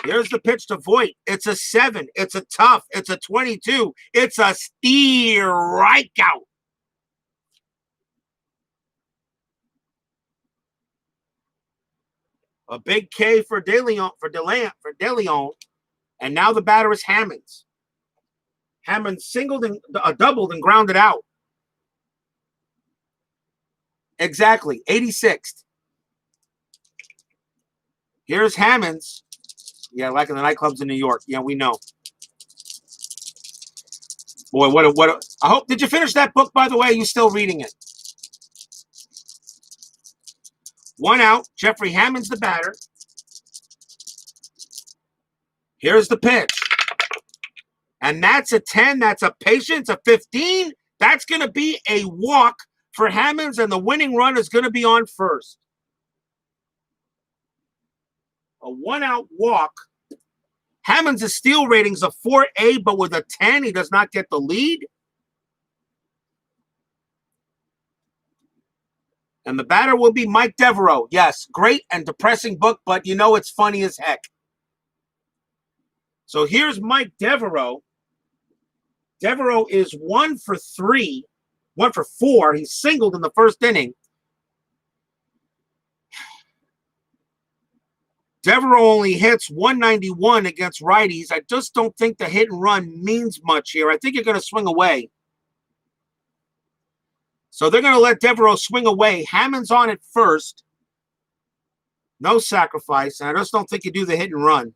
Here's the pitch to Voit. It's a 7. It's a tough. It's a 22. It's a strikeout. A big K for DeLeon. And now the batter is Hammonds. Hammonds doubled and grounded out. Exactly. 86th. Here's Hammonds. Yeah, like in the nightclubs in New York. Yeah, we know. Boy, I hope, did you finish that book, by the way? Are you still reading it? 1 out. Jeffrey Hammonds, the batter. Here's the pitch. And that's a 10. That's a patience. A 15. That's going to be a walk for Hammonds, and the winning run is going to be on first. A 1-out walk. Hammonds' steal rating's a 4A, but with a 10, he does not get the lead. And the batter will be Mike Devereaux. Yes, great and depressing book, but you know it's funny as heck. So here's Mike Devereaux. Devereaux is 1 for 3, 1 for 4. He singled in the first inning. Devereaux only hits 191 against righties. I just don't think the hit and run means much here. I think you're going to swing away. So they're going to let Devereaux swing away. Hammond's on it first. No sacrifice. And I just don't think you do the hit and run.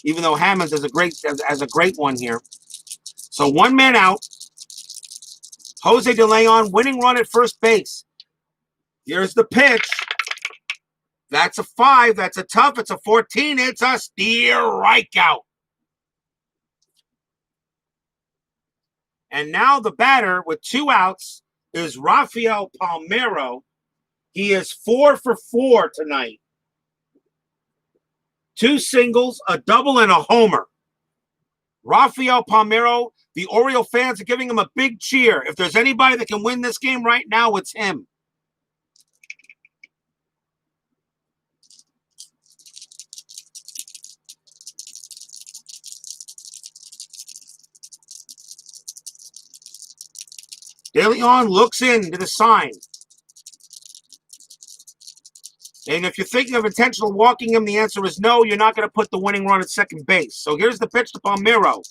Even though Hammonds has a great one here. So 1 man out. Jose De Leon winning run at first base. Here's the pitch. That's a 5. That's a tough. It's a 14. It's a strikeout. And now the batter with 2 outs is Rafael Palmeiro. He is 4 for 4 tonight. 2 singles, a double, and a homer. Rafael Palmeiro, the Oriole fans are giving him a big cheer. If there's anybody that can win this game right now, it's him. De Leon looks into the sign. And if you're thinking of intentional walking him, the answer is no. You're not going to put the winning run at second base. So here's the pitch to Palmeiro.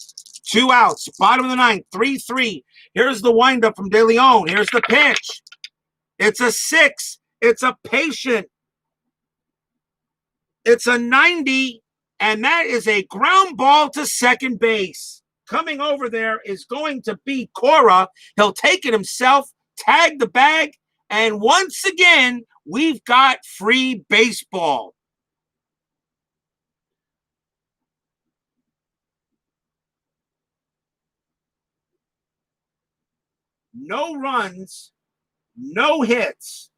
2 outs. Bottom of the 9th. 3-3. Here's the windup from De Leon. Here's the pitch. It's a 6. It's a patient. It's a 90. And that is a ground ball to second base. Coming over there is going to be Cora. He'll take it himself, tag the bag, and once again, we've got free baseball. No runs, no hits.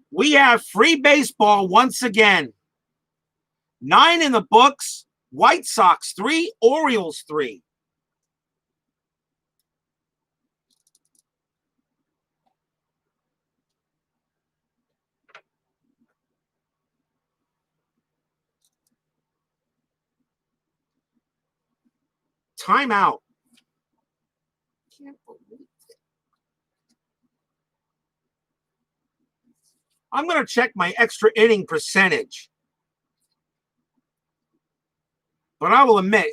We have free baseball once again. 9 in the books. White Sox 3, Orioles 3. Timeout. Can't believe it. I'm going to check my extra inning percentage. But I will admit,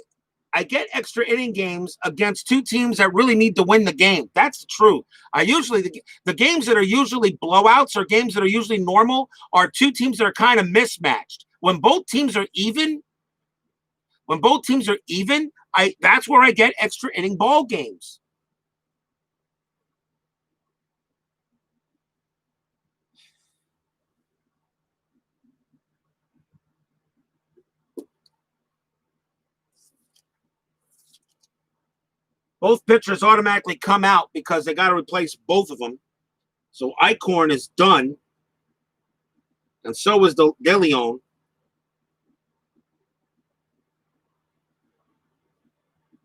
I get extra inning games against 2 teams that really need to win the game. That's the truth. The games that are usually blowouts or games that are usually normal are 2 teams that are kind of mismatched. When both teams are even, that's where I get extra inning ball games. Both pitchers automatically come out because they got to replace both of them. So Eichhorn is done. And so is De Leon.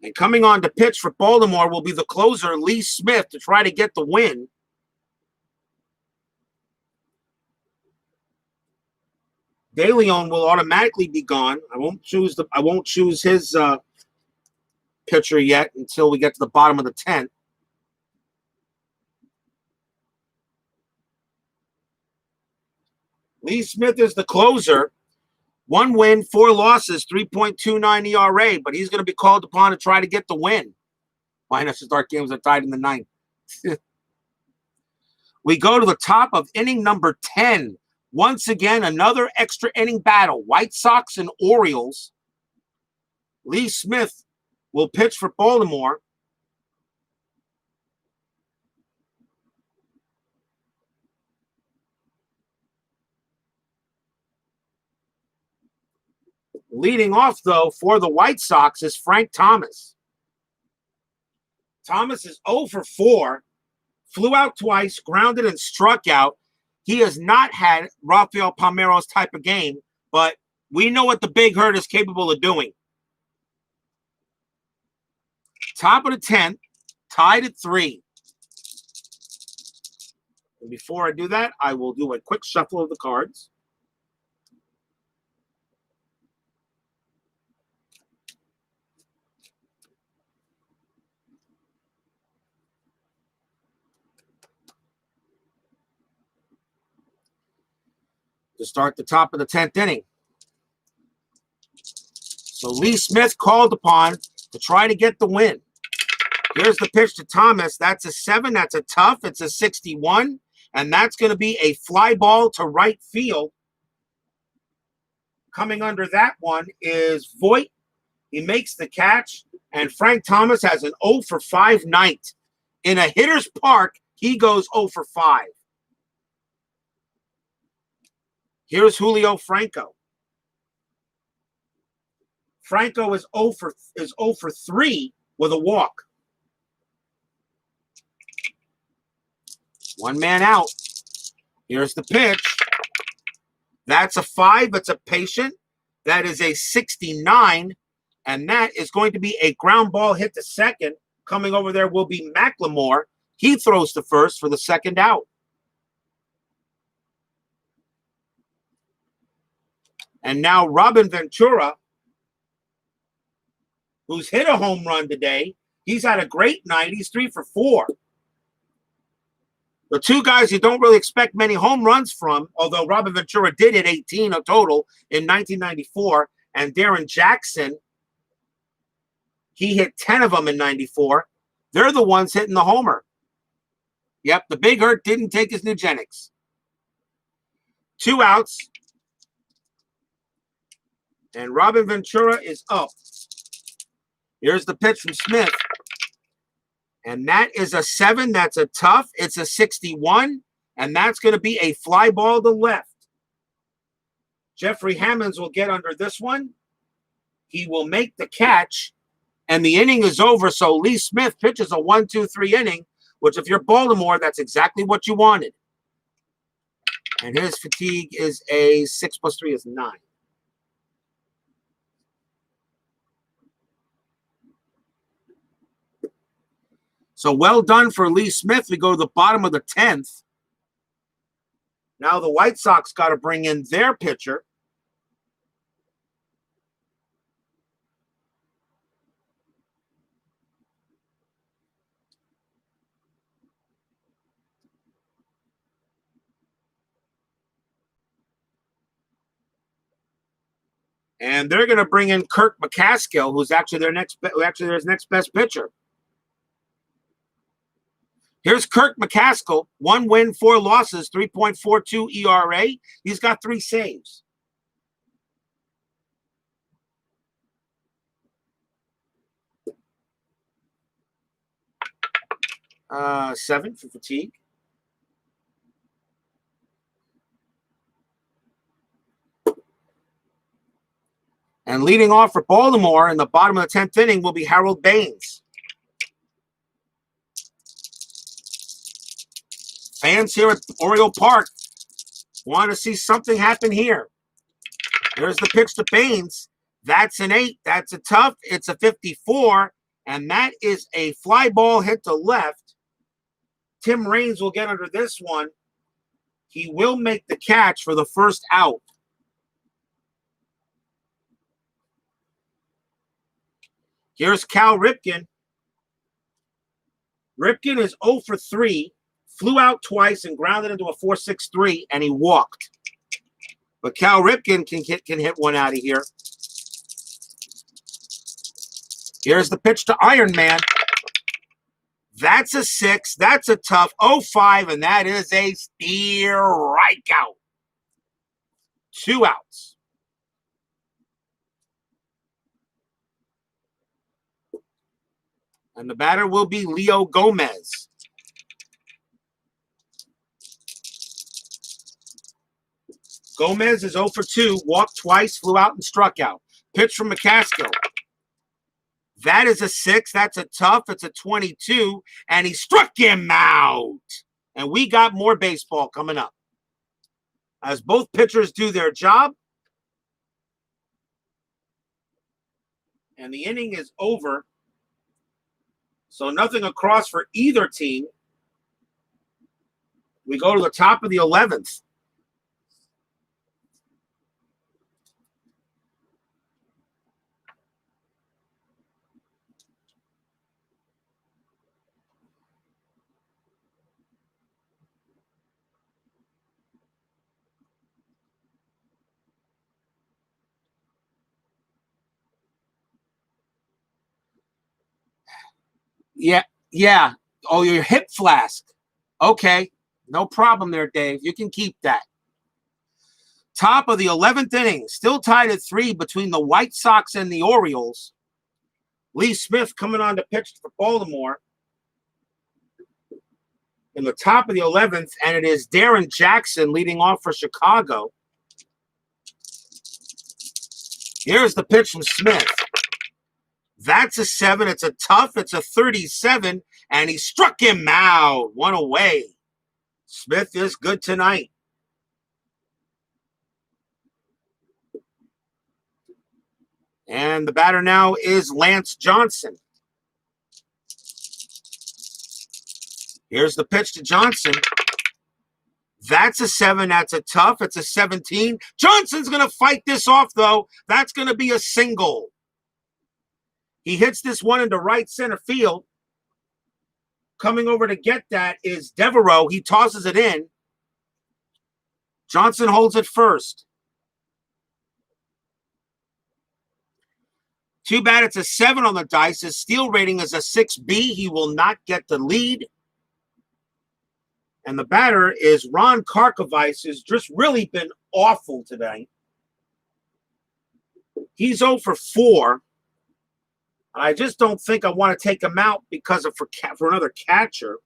And coming on to pitch for Baltimore will be the closer, Lee Smith, to try to get the win. De Leon will automatically be gone. I won't choose his pitcher yet until we get to the bottom of the 10th. Lee Smith is the closer. 1 win, 4 losses, 3.29 ERA, but he's going to be called upon to try to get the win. Minus the start games are tied in the 9th. We go to the top of inning number 10. Once again, another extra inning battle. White Sox and Orioles. Lee Smith will pitch for Baltimore. Leading off, though, for the White Sox is Frank Thomas. Thomas is 0 for 4. Flew out twice, grounded and struck out. He has not had Rafael Palmeiro's type of game, but we know what the Big Hurt is capable of doing. Top of the 10th, tied at 3. And before I do that, I will do a quick shuffle of the cards. To start the top of the 10th inning. So Lee Smith called upon to try to get the win. Here's the pitch to Thomas. That's a 7. That's a tough. It's a 61. And that's going to be a fly ball to right field. Coming under that one is Voigt. He makes the catch. And Frank Thomas has an 0 for 5 night. In a hitter's park, he goes 0 for 5. Here's Julio Franco. Franco is 0 for 3 with a walk. 1 man out. Here's the pitch. That's a 5. It's a patient. That is a 69. And that is going to be a ground ball hit to second. Coming over there will be McLemore. He throws to first for the second out. And now Robin Ventura, who's hit a home run today. He's had a great night. He's 3 for 4. The two guys you don't really expect many home runs from, although Robin Ventura did hit 18 a total in 1994, and Darren Jackson, he hit 10 of them in 94. They're the ones hitting the homer. Yep, the Big Hurt didn't take his Nugenics. 2 outs. And Robin Ventura is up. Here's the pitch from Smith. And that is a 7. That's a tough. It's a 61. And that's going to be a fly ball to left. Jeffrey Hammonds will get under this one. He will make the catch. And the inning is over. So Lee Smith pitches a 1-2-3 inning, which if you're Baltimore, that's exactly what you wanted. And his fatigue is a 6 + 3 is 9. So well done for Lee Smith. We go to the bottom of the 10th. Now the White Sox got to bring in their pitcher. And they're going to bring in Kirk McCaskill, who's actually their next best pitcher. Here's Kirk McCaskill, 1 win, 4 losses, 3.42 ERA. He's got 3 saves. Seven for fatigue. And leading off for Baltimore in the bottom of the 10th inning will be Harold Baines. Fans here at Oriole Park want to see something happen here. There's the pitch to Baines. That's an 8. That's a tough. It's a 54. And that is a fly ball hit to left. Tim Raines will get under this one. He will make the catch for the first out. Here's Cal Ripken. Ripken is 0 for 3, flew out twice and grounded into a 4.63, and he walked. But Cal Ripken can hit one out of here. Here's the pitch to Iron Man. That's a 6. That's a tough 0-5, and that is a strikeout. 2 outs. And the batter will be Leo Gomez. Gomez is 0 for 2, walked twice, flew out, and struck out. Pitch from McCaskill. That is a 6. That's a tough. It's a 22, and he struck him out. And we got more baseball coming up. As both pitchers do their job. And the inning is over. So nothing across for either team. We go to the top of the 11th. Yeah. Oh, your hip flask. Okay. No problem there, Dave. You can keep that. Top of the 11th inning. Still tied at 3 between the White Sox and the Orioles. Lee Smith coming on to pitch for Baltimore. In the top of the 11th, and it is Darren Jackson leading off for Chicago. Here's the pitch from Smith. That's a 7. It's a tough. It's a 37, and he struck him out. 1 away. Smith is good tonight. And the batter now is Lance Johnson. Here's the pitch to Johnson. That's a 7. That's a tough. It's a 17. Johnson's going to fight this off, though. That's going to be a single. He hits this one into right center field. Coming over to get that is Devereaux. He tosses it in. Johnson holds it first. Too bad it's a 7 on the dice. His steal rating is a 6B. He will not get the lead. And the batter is Ron Karkovice, who's just really been awful today. He's 0 for 4. I just don't think I want to take him out because of for another catcher.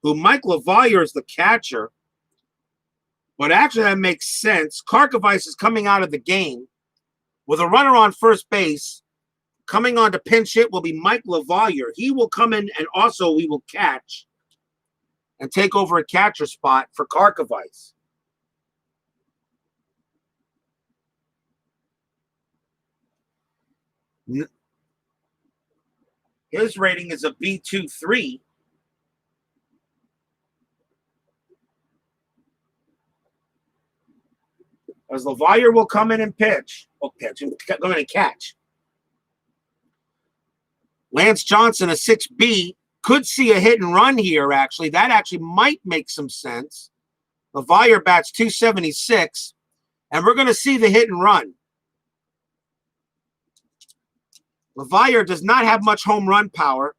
Who Mike LaValliere is the catcher. But actually that makes sense. Karkovice is coming out of the game with a runner on first base. Coming on to pinch hit will be Mike LaValliere. He will come in and also we will catch and take over a catcher spot for Karkovice. His rating is a B23. As LaValliere will come in and pitch. Oh, pitch. Go in and catch. Lance Johnson, a 6B. Could see a hit and run here, actually. That actually might make some sense. LaValliere bats 276. And we're going to see the hit and run. LaValliere does not have much home run power.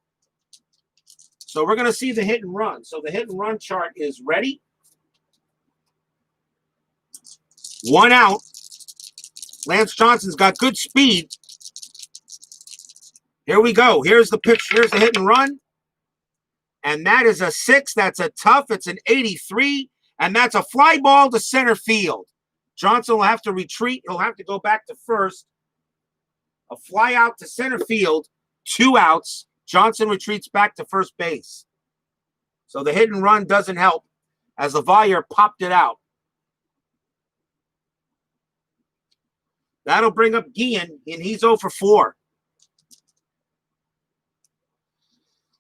So we're going to see the hit and run. So the hit and run chart is ready. 1 out. Lance Johnson's got good speed. Here we go. Here's the pitch. Here's the hit and run. And that is a 6. That's a tough. It's an 83. And that's a fly ball to center field. Johnson will have to retreat. He'll have to go back to first. A fly out to center field. 2 outs. Johnson retreats back to first base. So the hit and run doesn't help as LaValliere popped it out. That'll bring up Guillen, and he's 0 for 4.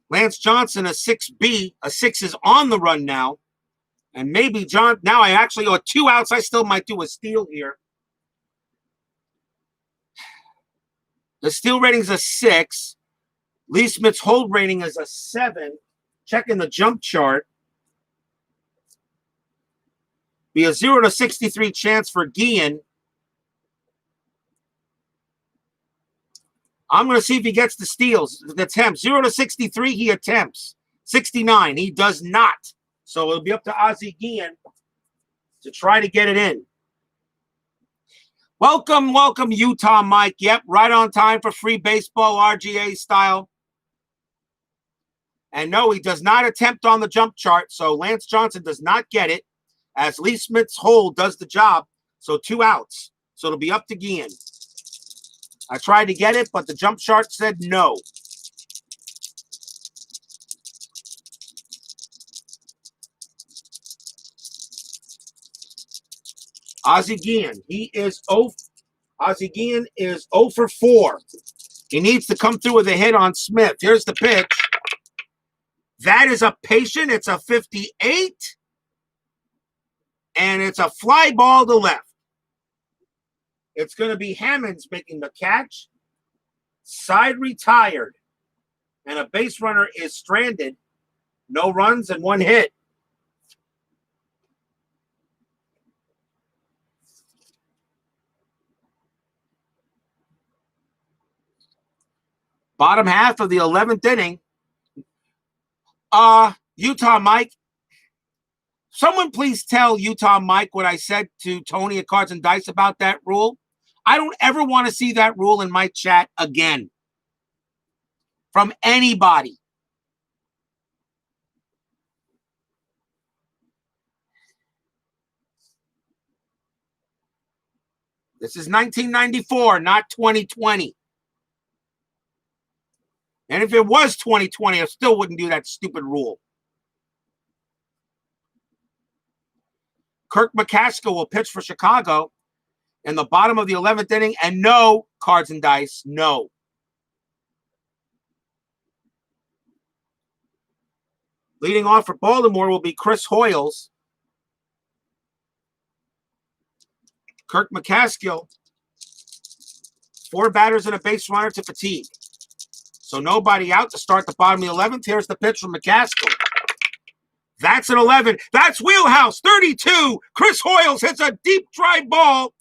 Lance Johnson, a 6B. A 6 is on the run now. And maybe now I actually go 2 outs. I still might do a steal here. The steal rating is a 6. Lee Smith's hold rating is a 7. Checking the jump chart. Be a 0 to 63 chance for Guillen. I'm going to see if he gets the steals, the attempts. 0 to 63, he attempts. 69, he does not. So it'll be up to Ozzie Guillen to try to get it in. Welcome, Utah Mike. Yep, right on time for free baseball, RGA style. And no, he does not attempt on the jump chart, so Lance Johnson does not get it, as Lee Smith's hold does the job. So 2 outs. So it'll be up to Guillen. I tried to get it, but the jump chart said no. Ozzie Guillen, Ozzie Guillen is 0 for 4. He needs to come through with a hit on Smith. Here's the pitch. That is a patient. It's a 58. And it's a fly ball to left. It's going to be Hammonds making the catch. Side retired. And a base runner is stranded. No runs and 1 hit. Bottom half of the 11th inning. Utah Mike. Someone please tell Utah Mike what I said to Tony at Cards and Dice about that rule. I don't ever want to see that rule in my chat again. From anybody. This is 1994, not 2020. And if it was 2020, I still wouldn't do that stupid rule. Kirk McCaskill will pitch for Chicago in the bottom of the 11th inning. And no, Cards and Dice, no. Leading off for Baltimore will be Chris Hoyles. Kirk McCaskill, 4 batters and a base runner to fatigue. So nobody out to start the bottom of the 11th. Here's the pitch from McCaskill. That's an 11. That's wheelhouse, 32. Chris Hoyles hits a deep dry ball,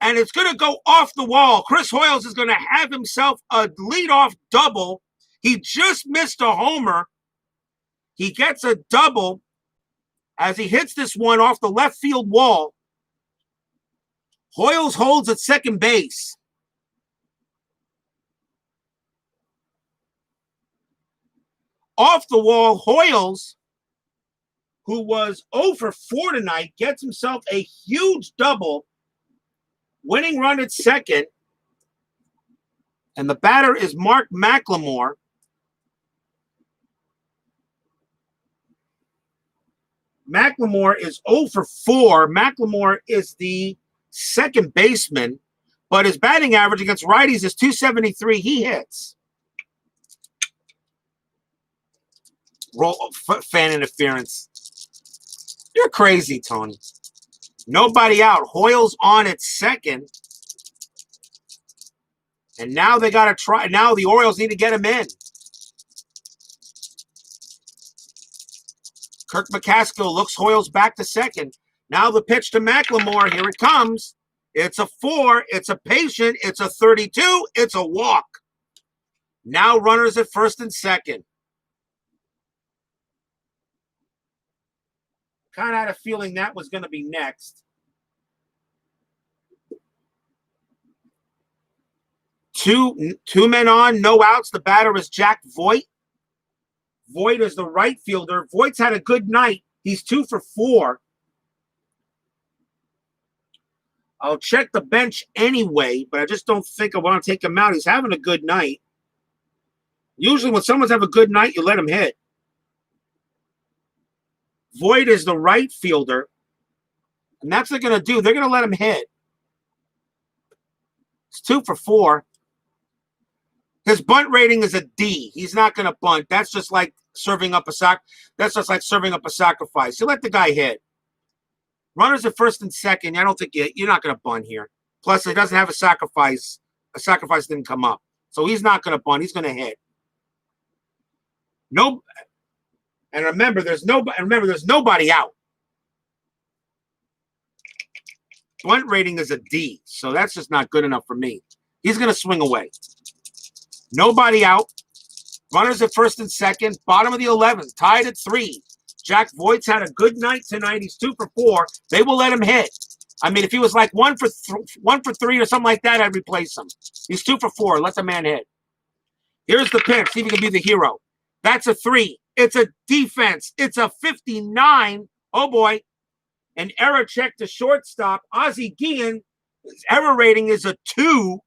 and it's going to go off the wall. Chris Hoyles is going to have himself a leadoff double. He just missed a homer. He gets a double as he hits this one off the left field wall. Hoyles holds at second base. Off the wall, Hoyles, who was 0 for 4 tonight, gets himself a huge double. Winning run at second. And the batter is Mark McLemore. McLemore is 0 for 4. McLemore is the second baseman, but his batting average against righties is .273. He hits. Roll fan interference. You're crazy, Tony. Nobody out. Hoyles on at second. And now they got to try. Now the Orioles need to get him in. Kirk McCaskill looks Hoyles back to second. Now the pitch to McLemore. Here it comes. It's a 4. It's a patient. It's a 32. It's a walk. Now runners at first and second. Kind of had a feeling that was going to be next. Two men on, no outs. The batter is Jack Voigt. Voigt is the right fielder. Voigt's had a good night. He's 2 for 4. I'll check the bench anyway, but I just don't think I want to take him out. He's having a good night. Usually when someone's having a good night, you let him hit. Voigt is the right fielder. And that's what they're going to do. They're going to let him hit. It's 2 for 4. His bunt rating is a D. He's not going to bunt. That's just like serving up a sacrifice. You let the guy hit. Runners at first and second. I don't think you're not going to bunt here. Plus, he doesn't have a sacrifice. A sacrifice didn't come up. So he's not going to bunt. He's going to hit. No, and remember, there's nobody out. Bunt rating is a D, so that's just not good enough for me. He's going to swing away. Nobody out. Runners at first and second. Bottom of the 11th. Tied at 3. Jack Voigt's had a good night tonight. He's 2 for 4. They will let him hit. I mean, if he was like 1 for 3 or something like that, I'd replace him. He's 2 for 4. Let the man hit. Here's the pitch. See if he can be the hero. That's a 3. It's a defense. It's a 59. Oh, boy. An error check to shortstop. Ozzie Guillen, his error rating is a 2.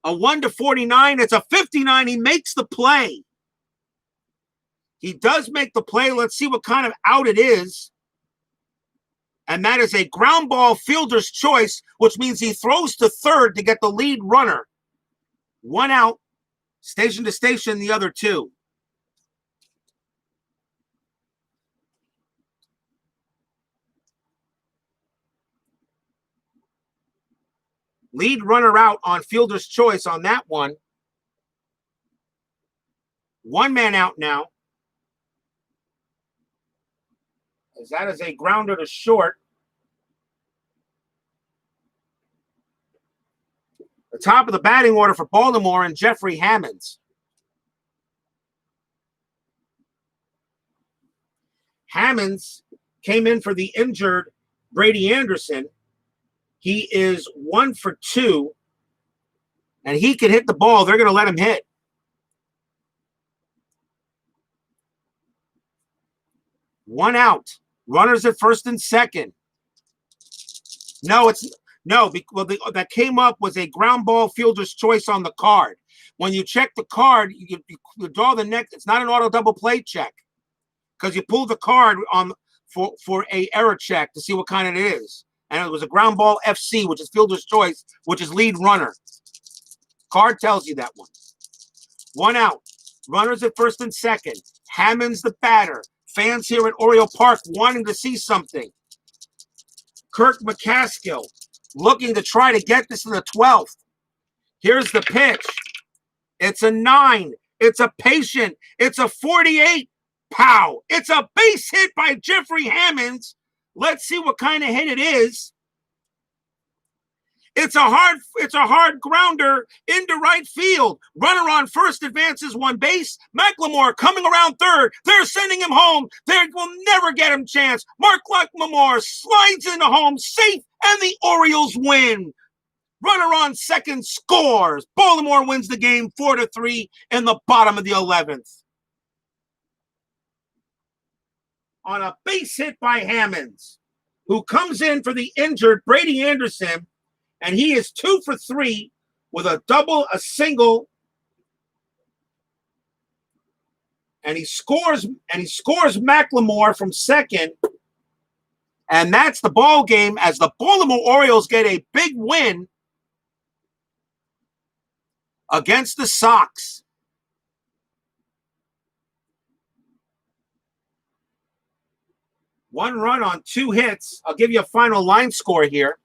A 1 to 49. It's a 59. He makes the play. He does make the play. Let's see what kind of out it is. And that is a ground ball fielder's choice, which means he throws to third to get the lead runner. 1 out. Station to station, the other 2. Lead runner out on fielder's choice on that one. 1 man out now. As that is a grounder to short. The top of the batting order for Baltimore and Jeffrey Hammonds. Hammonds came in for the injured Brady Anderson. He is 1 for 2, and he can hit the ball. They're going to let him hit. One out. Runners at first and second. That came up was a ground ball fielder's choice on the card. When you check the card, you draw the next. It's not an auto double play check because you pull the card on for a error check to see what kind it is. And it was a ground ball FC, which is fielder's choice, which is lead runner. Card tells you that one. 1 out. Runners at first and second. Hammonds the batter. Fans here at Oriole Park wanting to see something. Kirk McCaskill looking to try to get this to the 12th. Here's the pitch. It's a 9. It's a patient. It's a 48. Pow. It's a base hit by Jeffrey Hammonds. Let's see what kind of hit it is. It's a hard grounder into right field. Runner on first advances 1 base. McLemore coming around third. They're sending him home. They will never get him chance. Mark McLemore slides into home safe, and the Orioles win. Runner on second scores. Baltimore wins the game 4-3 in the bottom of the 11th. On a base hit by Hammonds, who comes in for the injured Brady Anderson. And he is 2 for 3 with a double, a single. And he scores McLemore from second. And that's the ball game as the Baltimore Orioles get a big win against the Sox. One run on 2 hits. I'll give you a final line score here.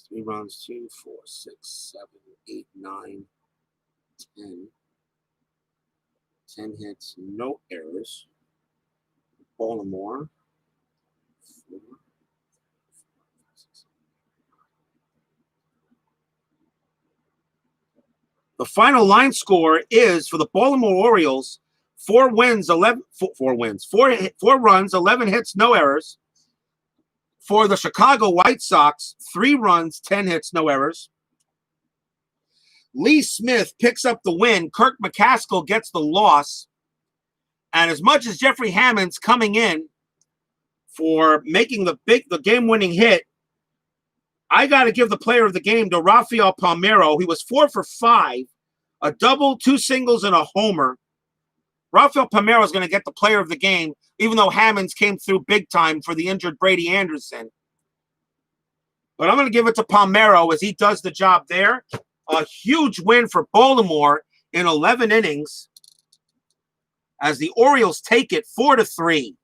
3 runs, 2, 4, 6, 7, 8, 9, 10. 10 hits, no errors. Baltimore. 4, 5, 6. The final line score is for the Baltimore Orioles, 4 runs, 11 hits, no errors. For the Chicago White Sox, 3 runs, 10 hits, no errors. Lee Smith picks up the win. Kirk McCaskill gets the loss. And as much as Jeffrey Hammonds coming in for making the game-winning hit, I got to give the player of the game to Rafael Palmeiro. He was 4 for 5, a double, 2 singles, and a homer. Rafael Palmeiro is going to get the player of the game, even though Hammonds came through big time for the injured Brady Anderson. But I'm going to give it to Palmeiro as he does the job there. A huge win for Baltimore in 11 innings as the Orioles take it 4-3.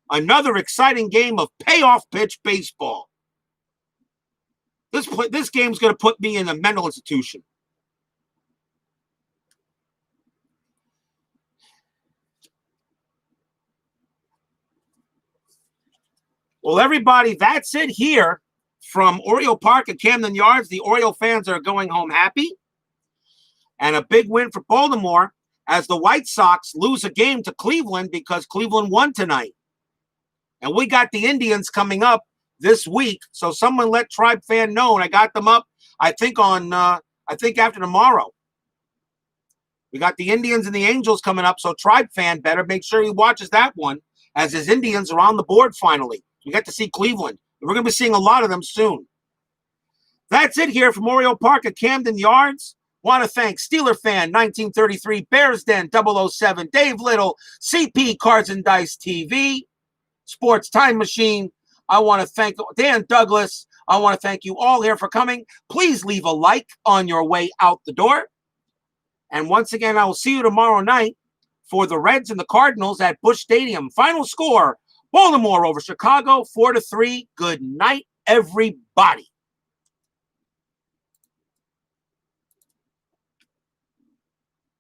another exciting game of payoff pitch baseball. This game's going to put me in a mental institution. Well, everybody, that's it here from Oriole Park at Camden Yards. The Oriole fans are going home happy. And a big win for Baltimore as the White Sox lose a game to Cleveland because Cleveland won tonight. And we got the Indians coming up this week. So someone let Tribe Fan know, and I got them up, I think after tomorrow. We got the Indians and the Angels coming up, so Tribe Fan better make sure he watches that one as his Indians are on the board finally. We get to see Cleveland. We're going to be seeing a lot of them soon. That's it here from Oriole Park at Camden Yards. Want to thank Steeler Fan 1933, Bears Den 007, Dave Little, CP Cards and Dice TV, Sports Time Machine. I want to thank Dan Douglas. I want to thank you all here for coming. Please leave a like on your way out the door. And once again, I will see you tomorrow night for the Reds and the Cardinals at Busch Stadium. Final score, Baltimore over Chicago, 4-3. Good night, everybody.